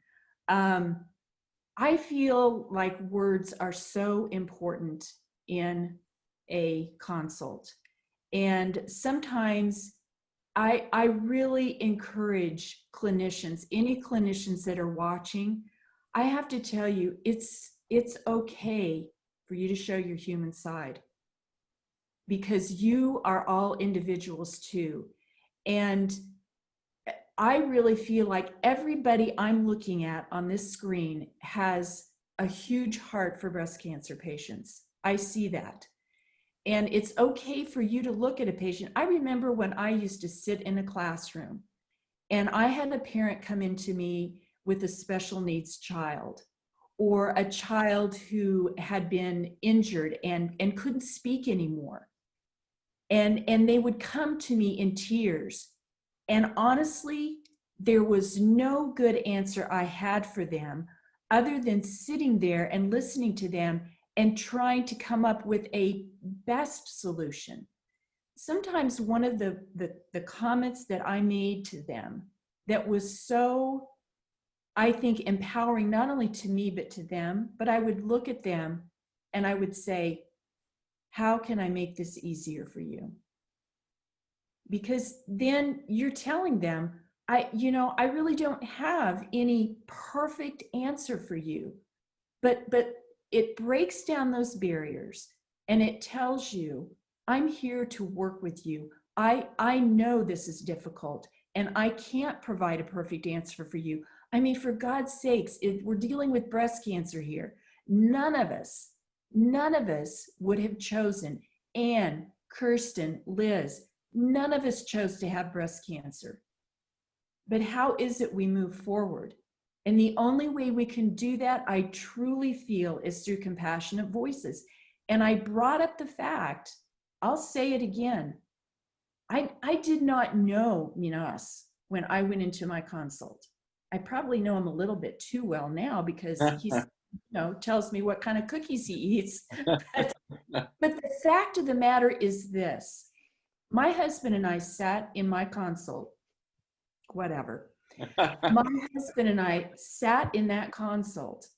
I feel like words are so important in a consult. And sometimes I really encourage clinicians, any clinicians that are watching, I have to tell you, it's okay for you to show your human side because you are all individuals too. And I really feel like everybody I'm looking at on this screen has a huge heart for breast cancer patients. I see that. And it's okay for you to look at a patient. I remember when I used to sit in a classroom and I had a parent come into me with a special needs child or a child who had been injured and couldn't speak anymore. And they would come to me in tears. And honestly, there was no good answer I had for them other than sitting there and listening to them and trying to come up with a best solution. Sometimes one of the comments that I made to them that was so, I think, empowering not only to me, but to them, but I would look at them and I would say, how can I make this easier for you? Because then you're telling them, I really don't have any perfect answer for you, but it breaks down those barriers and it tells you, I'm here to work with you. I know this is difficult and I can't provide a perfect answer for you. I mean, for God's sakes, we're dealing with breast cancer here. None of us would have chosen Anne, Kirsten, Liz. None of us chose to have breast cancer. But how is it we move forward? And the only way we can do that, I truly feel, is through compassionate voices. And I brought up the fact, I'll say it again, I did not know Minas when I went into my consult. I probably know him a little bit too well now because he's, tells me what kind of cookies he eats. But the fact of the matter is this. My husband and I sat in my consult, whatever. My husband and I sat in that consult.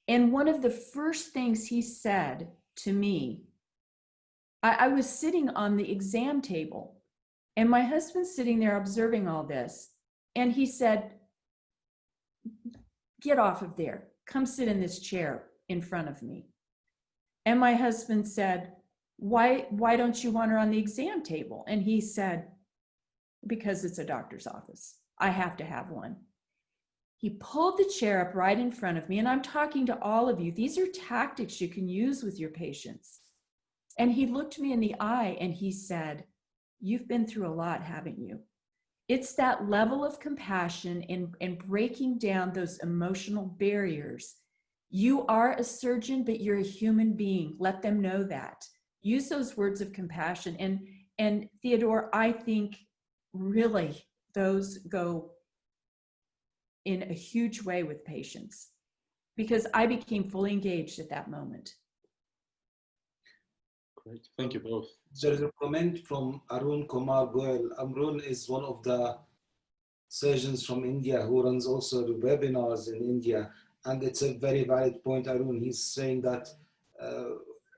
And one of the first things he said to me, I was sitting on the exam table and my husband's sitting there observing all this. And he said, get off of there. Come sit in this chair in front of me. And my husband said, why don't you want her on the exam table? And he said, because it's a doctor's office. I have to have one. He pulled the chair up right in front of me, and I'm talking to all of you. These are tactics you can use with your patients. And he looked me in the eye and he said, you've been through a lot, haven't you? It's that level of compassion and breaking down those emotional barriers. You are a surgeon, but you're a human being. Let them know that. Use those words of compassion. And Theodore, I think really those go in a huge way with patients because I became fully engaged at that moment. Great, thank you both. There is a comment from Arun Kumar Goel. Arun is one of the surgeons from India who runs also the webinars in India. And it's a very valid point, Arun. He's saying that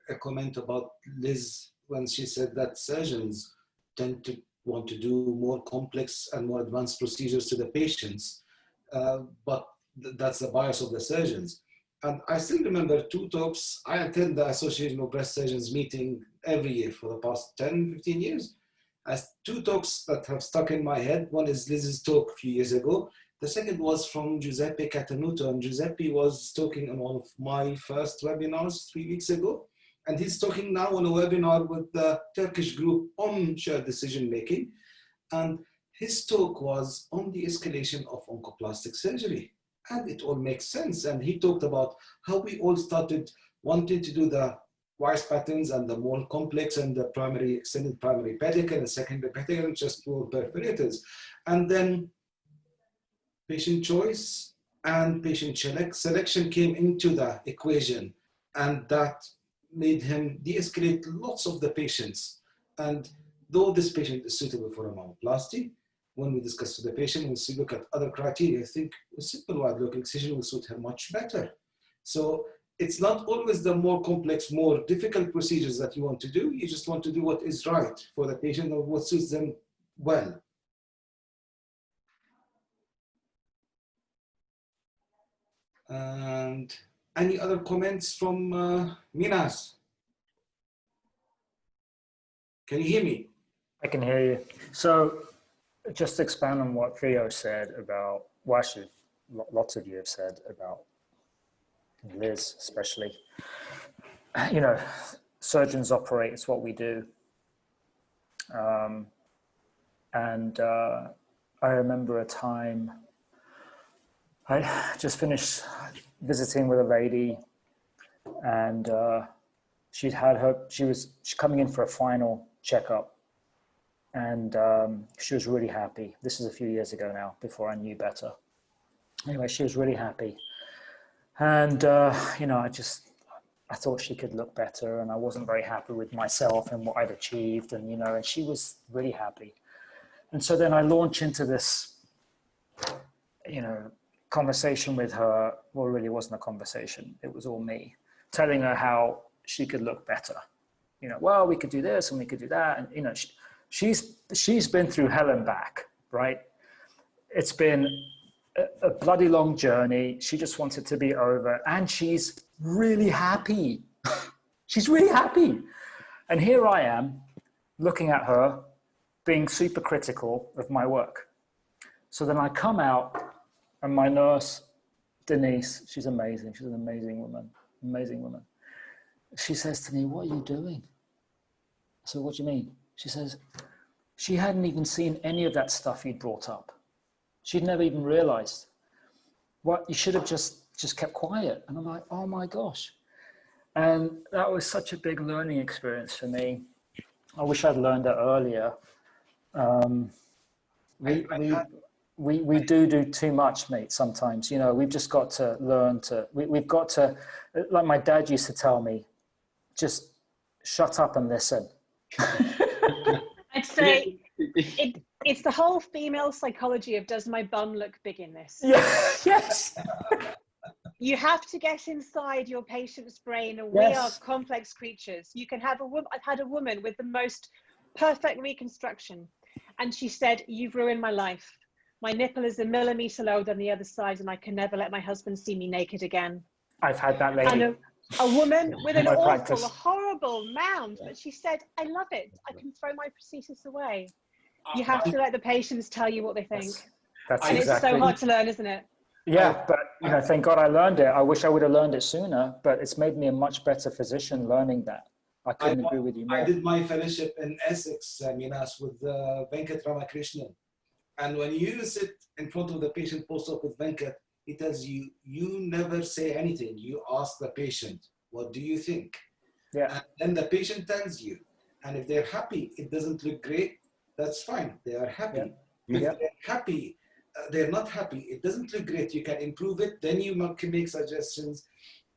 a comment about Liz when she said that surgeons tend to want to do more complex and more advanced procedures to the patients. But that's the bias of the surgeons. And I still remember two talks. I attend the Association of Breast Surgeons meeting every year for the past 10, 15 years. As two talks that have stuck in my head. One is Liz's talk a few years ago. The second was from Giuseppe Catanuto. And Giuseppe was talking on one of my first webinars 3 weeks ago. And he's talking now on a webinar with the Turkish group on shared decision-making. And his talk was on the escalation of oncoplastic surgery. And it all makes sense. And he talked about how we all started wanting to do the wise patterns and the more complex and the primary, extended primary pedicle and secondary pedicle and just more perforators. And then patient choice and patient selection came into the equation. And that made him de-escalate lots of the patients. And though this patient is suitable for a mammoplasty, when we discuss with the patient, we look at other criteria, I think a simple wide local excision will suit her much better. So it's not always the more complex, more difficult procedures that you want to do. You just want to do what is right for the patient or what suits them well. And any other comments from Minas? Can you hear me? I can hear you. So just to expand on what Theo said about, well, actually, lots of you have said about Liz, especially, surgeons operate, it's what we do. I remember a time, I just finished visiting with a lady and she was coming in for a final checkup. And she was really happy. This is a few years ago now, before I knew better. Anyway, she was really happy. And, I thought she could look better and I wasn't very happy with myself and what I'd achieved and, and she was really happy. And so then I launched into this, conversation with her. Well, it really wasn't a conversation. It was all me. telling her how she could look better. You know, well, we could do this and we could do that. And, you know, she's been through hell and back, right? It's been a bloody long journey. She just wants it to be over, and she's really happy. She's really happy. And here I am looking at her, being super critical of my work. So then I come out, and my nurse, Denise, she's amazing. She's an amazing woman. She says to me, "What are you doing?" I said, "What do you mean?" She says, she hadn't even seen any of that stuff you'd brought up. She'd never even realized. What, you should have just kept quiet. And I'm like, oh my gosh. And that was such a big learning experience for me. I wish I'd learned that earlier. We do too much, mate, sometimes. You know, we've just got to learn to, we've got to, like my dad used to tell me, just shut up and listen. I'd say it's the whole female psychology of, does my bum look big in this? Yes. You have to get inside your patient's brain, and Yes. we are complex creatures. You can have a woman. I've had a woman with the most perfect reconstruction, and she said, "You've ruined my life. My nipple is 1 millimeter lower than the other side, and I can never let my husband see me naked again." I've had that lady. And a woman with an My awful, practice. horrible mound, but she said, "I love it. I can throw my prosthesis away." You have to let the patients tell you what they think. That's And exactly. it's so hard to learn, isn't it? Yeah, but you know, thank God I learned it. I wish I would have learned it sooner, but it's made me a much better physician learning that. I couldn't agree with you more. I did my fellowship in Essex, Minas, with Venkat Ramakrishnan. And when you sit in front of the patient post-op with Venkat, he tells you, you never say anything. You ask the patient, what do you think? Yeah. And then the patient tells you. And if they're happy, it doesn't look great, that's fine. They are happy. Yeah. If Yeah. they're happy, they're not happy, it doesn't look great, you can improve it, then you can make suggestions.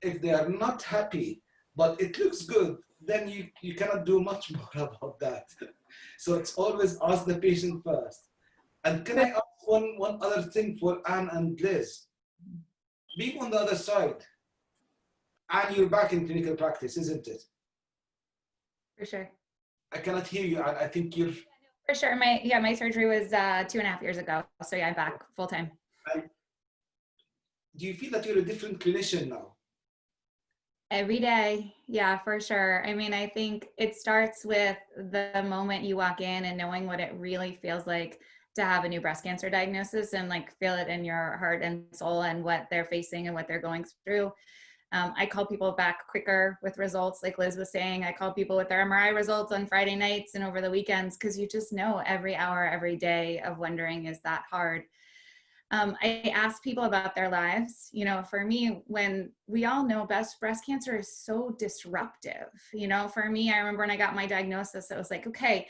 If they are not happy, but it looks good, then you cannot do much more about that. So it's always ask the patient first. And can I ask one other thing for Anne and Liz? Being on the other side, Anne, you're back in clinical practice, isn't it? For sure. I cannot hear you, Anne. I think you're... For sure. My surgery was 2.5 years ago. So yeah, I'm back full time. Do you feel that you're a different clinician now? Every day. Yeah, for sure. I mean, I think it starts with the moment you walk in and knowing what it really feels like to have a new breast cancer diagnosis, and like feel it in your heart and soul and what they're facing and what they're going through. I call people back quicker with results, like Liz was saying. I call people with their MRI results on Friday nights and over the weekends, because you just know every hour, every day of wondering, is that hard? I ask people about their lives. You know, for me, when we all know breast cancer is so disruptive, you know, for me, I remember when I got my diagnosis, it was like, okay,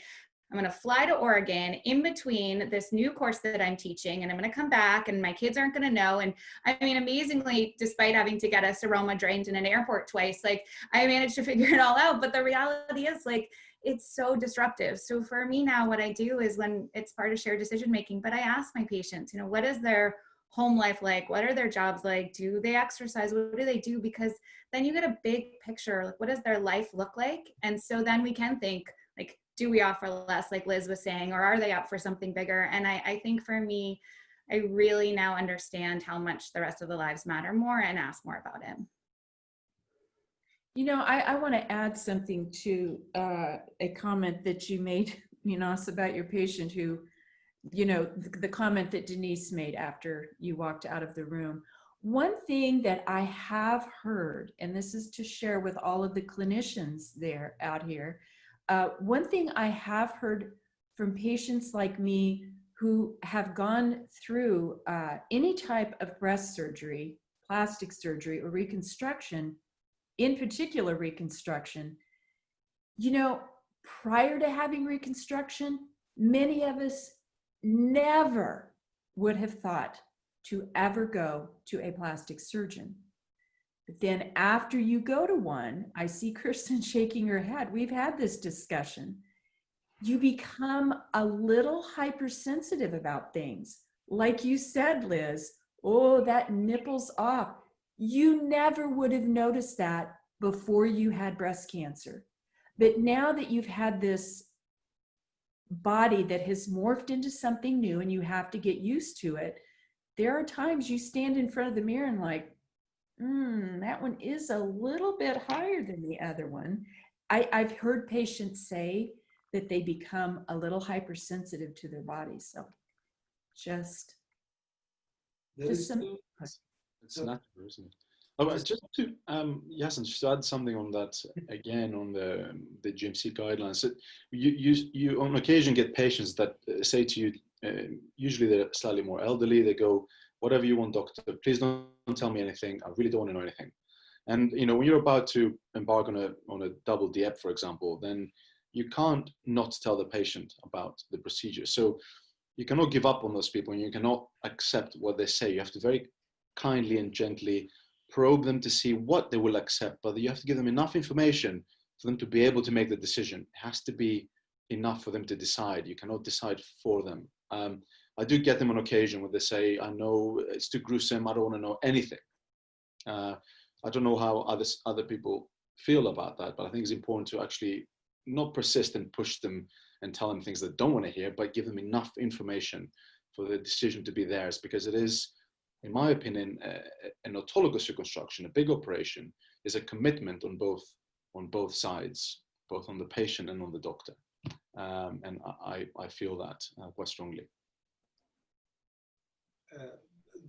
I'm going to fly to Oregon in between this new course that I'm teaching, and I'm going to come back and my kids aren't going to know. And I mean, amazingly, despite having to get a seroma drained in an airport twice, like I managed to figure it all out. But the reality is, like, it's so disruptive. So for me now, what I do is, when it's part of shared decision-making, but I ask my patients, you know, what is their home life like? What are their jobs like? Do they exercise? What do they do? Because then you get a big picture, like what does their life look like? And so then we can think, like, do we offer less, like Liz was saying, or are they up for something bigger? And I think for me, I really now understand how much the rest of the lives matter more, and ask more about it. You know, I want to add something to a comment that you made, Minas, about your patient who, you know, the comment that Denise made after you walked out of the room. One thing that I have heard, and this is to share with all of the clinicians there out here, one thing I have heard from patients like me who have gone through any type of breast surgery, plastic surgery, or reconstruction, in particular reconstruction, you know, prior to having reconstruction, many of us never would have thought to ever go to a plastic surgeon. But then after you go to one, I see Kirsten shaking her head. We've had this discussion. You become a little hypersensitive about things. Like you said, Liz, oh, that nipple's off. You never would have noticed that before you had breast cancer. But now that you've had this body that has morphed into something new and you have to get used to it, there are times you stand in front of the mirror and like, that one is a little bit higher than the other one. I've heard patients say that they become a little hypersensitive to their bodies. So just some. It's natural, isn't it? Oh, just to Yasin, just to add something on that again on the GMC guidelines. So you on occasion get patients that say to you, usually they're slightly more elderly. They go, "Whatever you want, doctor. Please don't tell me anything. I really don't want to know anything." And you know, when you're about to embark on a double DEP, for example, then you can't not tell the patient about the procedure. So you cannot give up on those people, and you cannot accept what they say. You have to very kindly and gently probe them to see what they will accept, but you have to give them enough information for them to be able to make the decision. It has to be enough for them to decide. You cannot decide for them. I do get them on occasion where they say, "I know it's too gruesome. I don't want to know anything." I don't know how other people feel about that, but I think it's important to actually not persist and push them and tell them things they don't want to hear, but give them enough information for the decision to be theirs, because it is, in my opinion, an autologous reconstruction, a big operation, is a commitment on both sides, both on the patient and on the doctor. And I feel that quite strongly.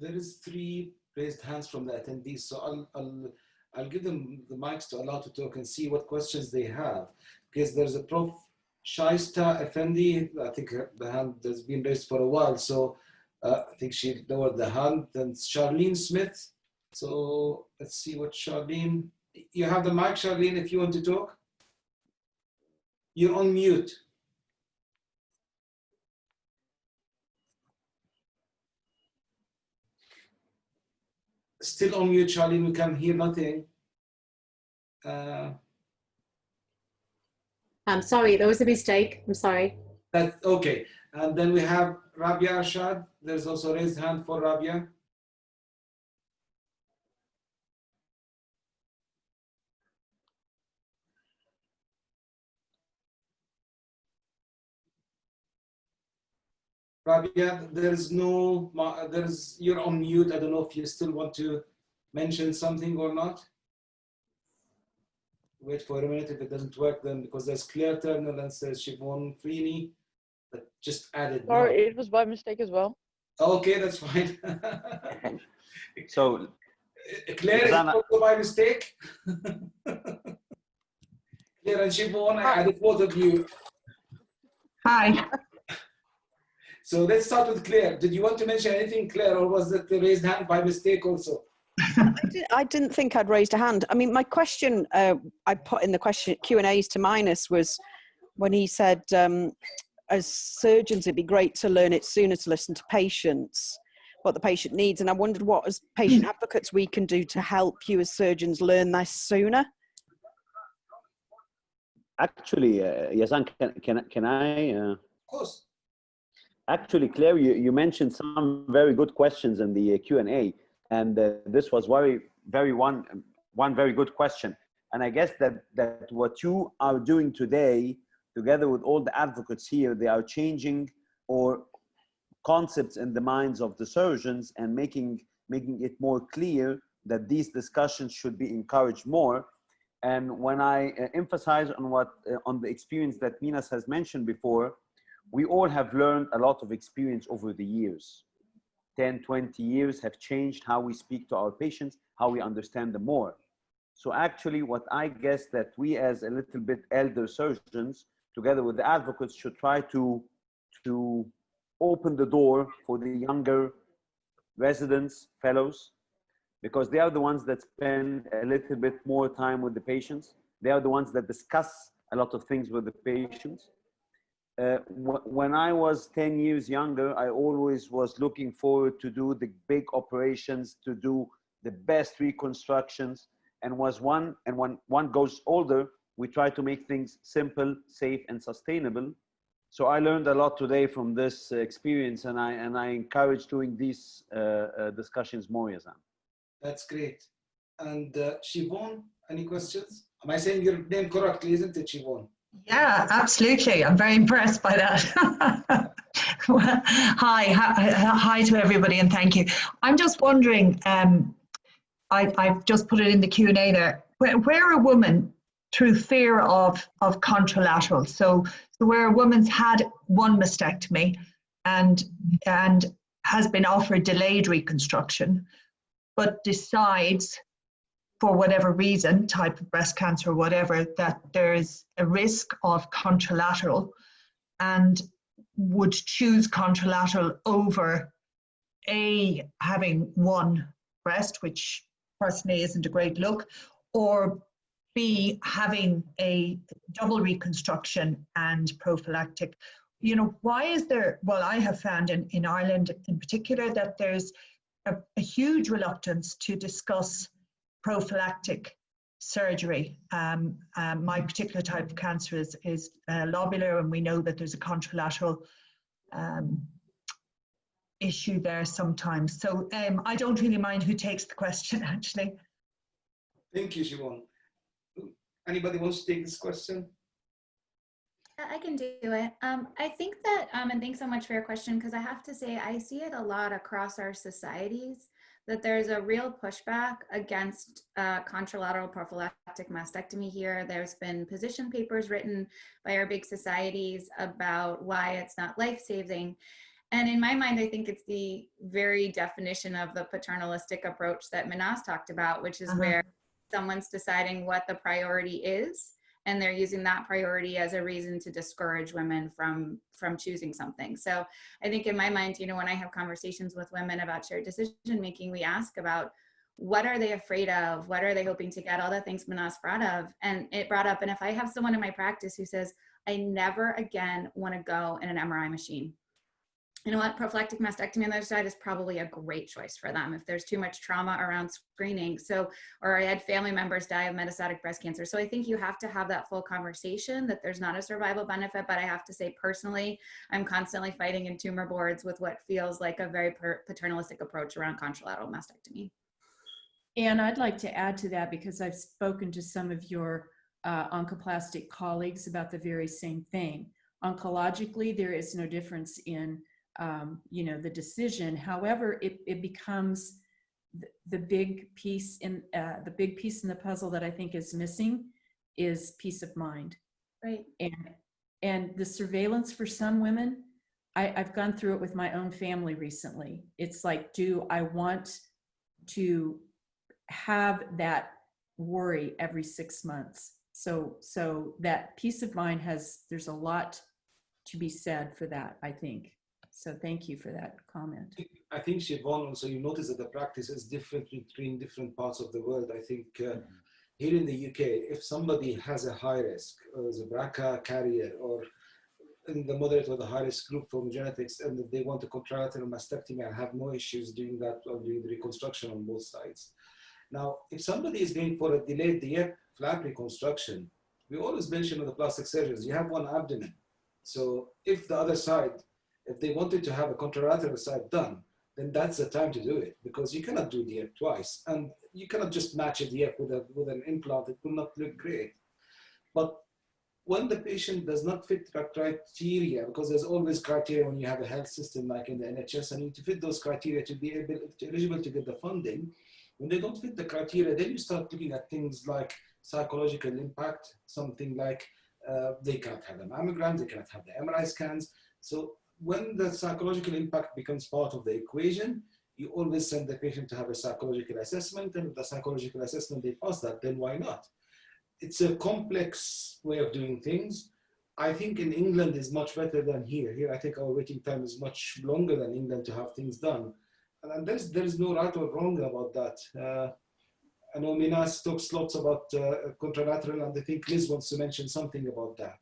There is 3 raised hands from the attendees, so I'll give them the mics to allow to talk and see what questions they have. Because there's a Prof. Shaista Effendi, I think the hand has been raised for a while, so I think she lowered the hand. Then Charlene Smith. So let's see what Charlene, you have the mic, Charlene, if you want to talk. You're on mute. Still on mute, Charlene, we can hear nothing. I'm sorry, there was a mistake. I'm sorry. That's okay. And then we have Rabia Arshad. There's also a raised hand for Rabia. Rabia, you're on mute. I don't know if you still want to mention something or not. Wait for a minute. If it doesn't work, then because there's Claire Turner and says Siobhan Freeney, that just added. Sorry, it was by mistake as well. Okay, that's fine. So Claire is also by mistake. Claire and Siobhan, I added both of you. Hi. So let's start with Claire. Did you want to mention anything, Claire, or was it the raised hand by mistake also? I didn't think I'd raised a hand. I mean, my question I put in the question Q&As to Minus was when he said, as surgeons, it'd be great to learn it sooner, to listen to patients, what the patient needs. And I wondered what, as patient advocates, we can do to help you as surgeons learn this sooner. Actually, Yazan, can I? Of course. Actually, Claire, you mentioned some very good questions in the Q&A, and this was one very good question. And I guess that what you are doing today, together with all the advocates here, they are changing or concepts in the minds of the surgeons and making it more clear that these discussions should be encouraged more. And when I emphasize on the experience that Minas has mentioned before, we all have learned a lot of experience over the years. 10, 20 years have changed how we speak to our patients, how we understand them more. So actually what I guess that we as a little bit elder surgeons, together with the advocates, should try to open the door for the younger residents, fellows, because they are the ones that spend a little bit more time with the patients. They are the ones that discuss a lot of things with the patients. When I was 10 years younger, I always was looking forward to do the big operations, to do the best reconstructions. And when one goes older, we try to make things simple, safe, and sustainable. So I learned a lot today from this experience, and I encourage doing these discussions more, Yazan. That's great. And Siobhan, Any questions? Am I saying your name correctly, isn't it, Siobhan? Yeah, absolutely. I'm very impressed by that. Well, hi to everybody, and thank you. I'm just wondering, I've just put it in the Q&A there, where a woman, through fear of contralateral, so where a woman's had one mastectomy and has been offered delayed reconstruction, but decides, for whatever reason, type of breast cancer or whatever, that there's a risk of contralateral and would choose contralateral over having one breast, which personally isn't a great look, or B, having a double reconstruction and prophylactic. You know, why is there, well, I have found in Ireland in particular that there's a huge reluctance to discuss prophylactic surgery. My particular type of cancer is lobular, and we know that there's a contralateral issue there sometimes. So I don't really mind who takes the question, actually. Thank you, Siobhan. Anybody wants to take this question? I can do it. I think that, and thanks so much for your question, because I have to say, I see it a lot across our societies, that there's a real pushback against contralateral prophylactic mastectomy here. There's been position papers written by our big societies about why it's not life-saving. And in my mind, I think it's the very definition of the paternalistic approach that Manas talked about, which is where someone's deciding what the priority is, and they're using that priority as a reason to discourage women from choosing something. So I think in my mind, you know, when I have conversations with women about shared decision making, we ask about what are they afraid of? What are they hoping to get? All the things Manas brought up. And if I have someone in my practice who says, I never again want to go in an MRI machine, you know what, prophylactic mastectomy on the other side is probably a great choice for them if there's too much trauma around screening. So, or I had family members die of metastatic breast cancer. So I think you have to have that full conversation that there's not a survival benefit, but I have to say personally, I'm constantly fighting in tumor boards with what feels like a very paternalistic approach around contralateral mastectomy. And I'd like to add to that, because I've spoken to some of your oncoplastic colleagues about the very same thing. Oncologically, there is no difference in you know, the decision. However, it becomes the big piece in the puzzle that I think is missing is peace of mind. Right. And the surveillance for some women, I've gone through it with my own family recently. It's like, do I want to have that worry every 6 months? So that peace of mind there's a lot to be said for that, I think. So thank you for that comment. I think, Siobhan, also you notice that the practice is different between different parts of the world. I think here in the UK, if somebody has a high risk, or is a BRCA carrier, or in the moderate or the high risk group from genetics, and if they want a contralateral mastectomy, I have no issues doing that or doing the reconstruction on both sides. Now, if somebody is going for a delayed DIEP flap reconstruction, we always mention with the plastic surgeons, you have one abdomen. So if the other side, if they wanted to have a contralateral side done, then that's the time to do it, because you cannot do DIEP twice, and you cannot just match a DIEP with an implant. It will not look great. But when the patient does not fit the criteria, because there's always criteria when you have a health system like in the NHS, and you need to fit those criteria to be eligible to get the funding. When they don't fit the criteria, then you start looking at things like psychological impact, something like they cannot have the mammograms, they cannot have the MRI scans. So when the psychological impact becomes part of the equation, you always send the patient to have a psychological assessment, and if the psychological assessment, they pass that, then why not? It's a complex way of doing things. I think in England is much better than here. Here, I think our waiting time is much longer than England to have things done. And there's no right or wrong about that. I know Minas talks lots about contralateral, and I think Liz wants to mention something about that.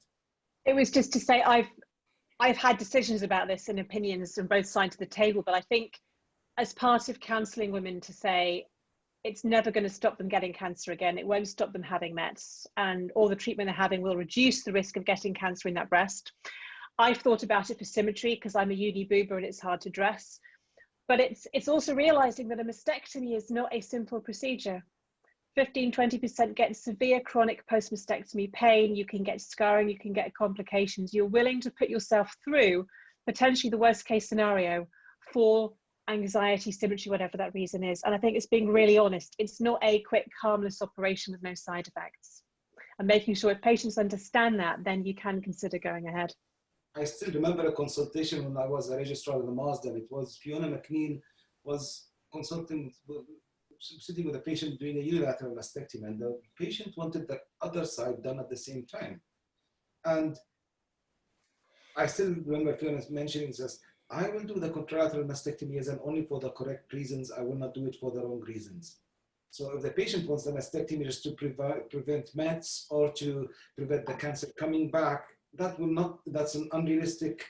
It was just to say I've had decisions about this and opinions on both sides of the table, but I think as part of counselling women to say it's never going to stop them getting cancer again, it won't stop them having mets, and all the treatment they're having will reduce the risk of getting cancer in that breast. I've thought about it for symmetry because I'm a uni boober and it's hard to dress, but it's also realising that a mastectomy is not a simple procedure. 15–20% get severe chronic post-mastectomy pain, you can get scarring, you can get complications. You're willing to put yourself through potentially the worst case scenario for anxiety, symmetry, whatever that reason is. And I think it's being really honest. It's not a quick, harmless operation with no side effects. And making sure if patients understand that, then you can consider going ahead. I still remember a consultation when I was a registrar in the Marsden. It was Fiona McNeil was consulting, sitting with a patient doing a unilateral mastectomy, and the patient wanted the other side done at the same time. And I still remember Fiona mentioning this, I will do the contralateral mastectomy and only for the correct reasons. I will not do it for the wrong reasons. So if the patient wants the mastectomy just to prevent mets or to prevent the cancer coming back, that's an unrealistic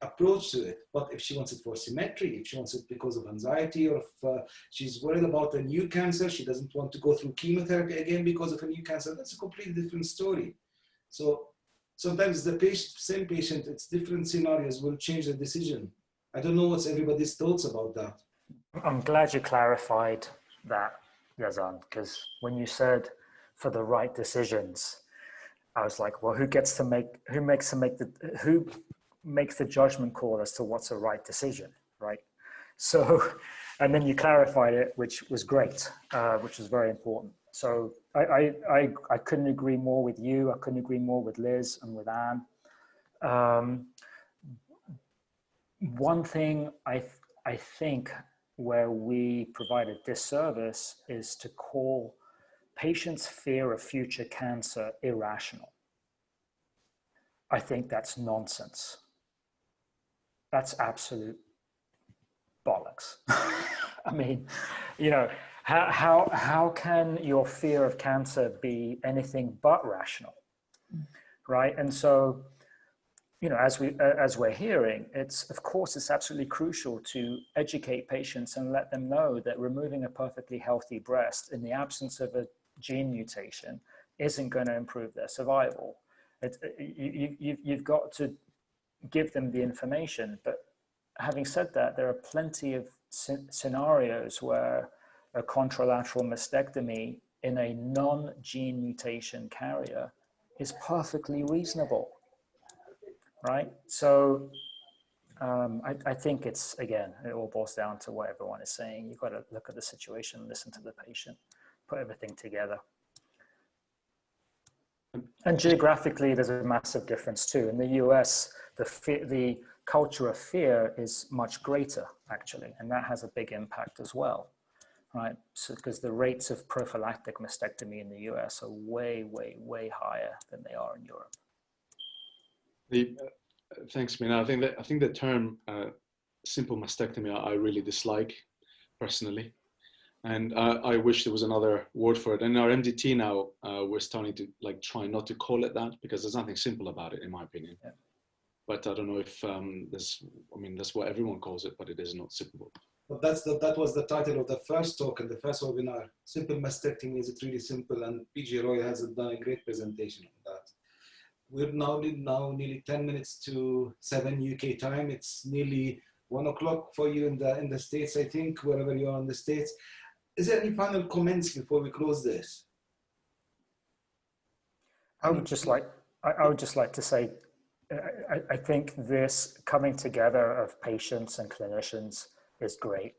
approach to it. But if she wants it for symmetry, if she wants it because of anxiety, or if she's worried about a new cancer, she doesn't want to go through chemotherapy again because of a new cancer, that's a completely different story. So sometimes the same patient, it's different scenarios will change the decision. I don't know what's everybody's thoughts about that. I'm glad you clarified that, Yazan, because when you said for the right decisions, I was like, well, who makes the judgment call as to what's a right decision, right? So, and then you clarified it, which was great, which was very important. So I couldn't agree more with you. I couldn't agree more with Liz and with Anne. One thing I think where we provide a disservice is to call patients' fear of future cancer irrational. I think that's nonsense. That's absolute bollocks. I mean, you know, how can your fear of cancer be anything but rational, right? And so, you know, as we're hearing, of course it's absolutely crucial to educate patients and let them know that removing a perfectly healthy breast in the absence of a gene mutation isn't going to improve their survival. You've got to give them the information. But having said that, there are plenty of scenarios where a contralateral mastectomy in a non-gene mutation carrier is perfectly reasonable, right? So I think it's, again, it all boils down to what everyone is saying. You've got to look at the situation, listen to the patient, put everything together. And geographically, there's a massive difference too. In the US, the culture of fear is much greater, actually, and that has a big impact as well, right? So, because the rates of prophylactic mastectomy in the US are way, way, way higher than they are in Europe. Thanks, Mina. I think the term simple mastectomy I really dislike personally. And I wish there was another word for it. And in our MDT now, we're starting to try not to call it that, because there's nothing simple about it, in my opinion. Yeah. But I don't know if that's what everyone calls it, but it is not simple. But that was the title of the first talk and the first webinar. Simple mastectomy, is it really simple? And PG Roy has done a great presentation on that. We're now nearly 10 minutes to 7 UK time. It's nearly 1 o'clock for you in the States, I think, wherever you are in the States. Is there any final comments before we close this? I would just like to say, I think this coming together of patients and clinicians is great.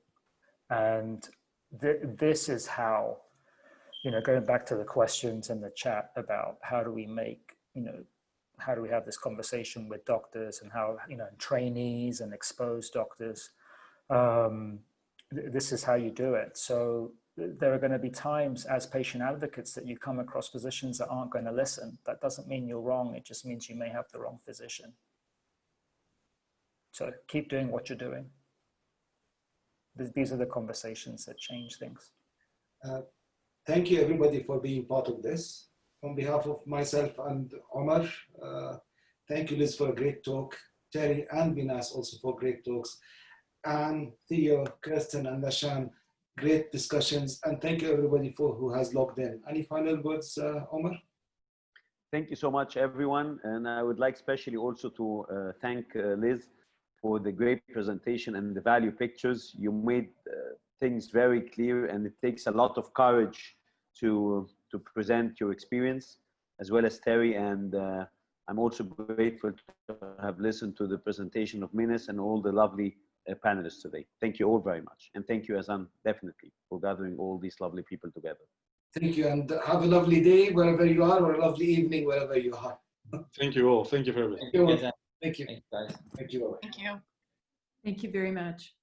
And this is how, you know, going back to the questions in the chat about how do we make, you know, how do we have this conversation with doctors and how, you know, trainees and exposed doctors, this is how you do it. So there are going to be times as patient advocates that you come across physicians that aren't going to listen. That doesn't mean you're wrong. It just means you may have the wrong physician. So keep doing what you're doing. These are the conversations that change things. Thank you, everybody, for being part of this. On behalf of myself and Omar, thank you, Liz, for a great talk. Terry and Binas also for great talks. And Theo, Kristen, and Lashan, great discussions. And thank you, everybody, who has logged in. Any final words, Omar? Thank you so much, everyone. And I would like especially also to thank Liz for the great presentation and the value pictures. You made things very clear, and it takes a lot of courage to present your experience, as well as Terry. And I'm also grateful to have listened to the presentation of Minas and all the lovely panelists today. Thank you all very much. And thank you, Azan, definitely, for gathering all these lovely people together. Thank you, and have a lovely day wherever you are, or a lovely evening wherever you are. Thank you all. Thank you for everything. Thank you. Thank you, guys. Thank you. Thank you. Thank you very much.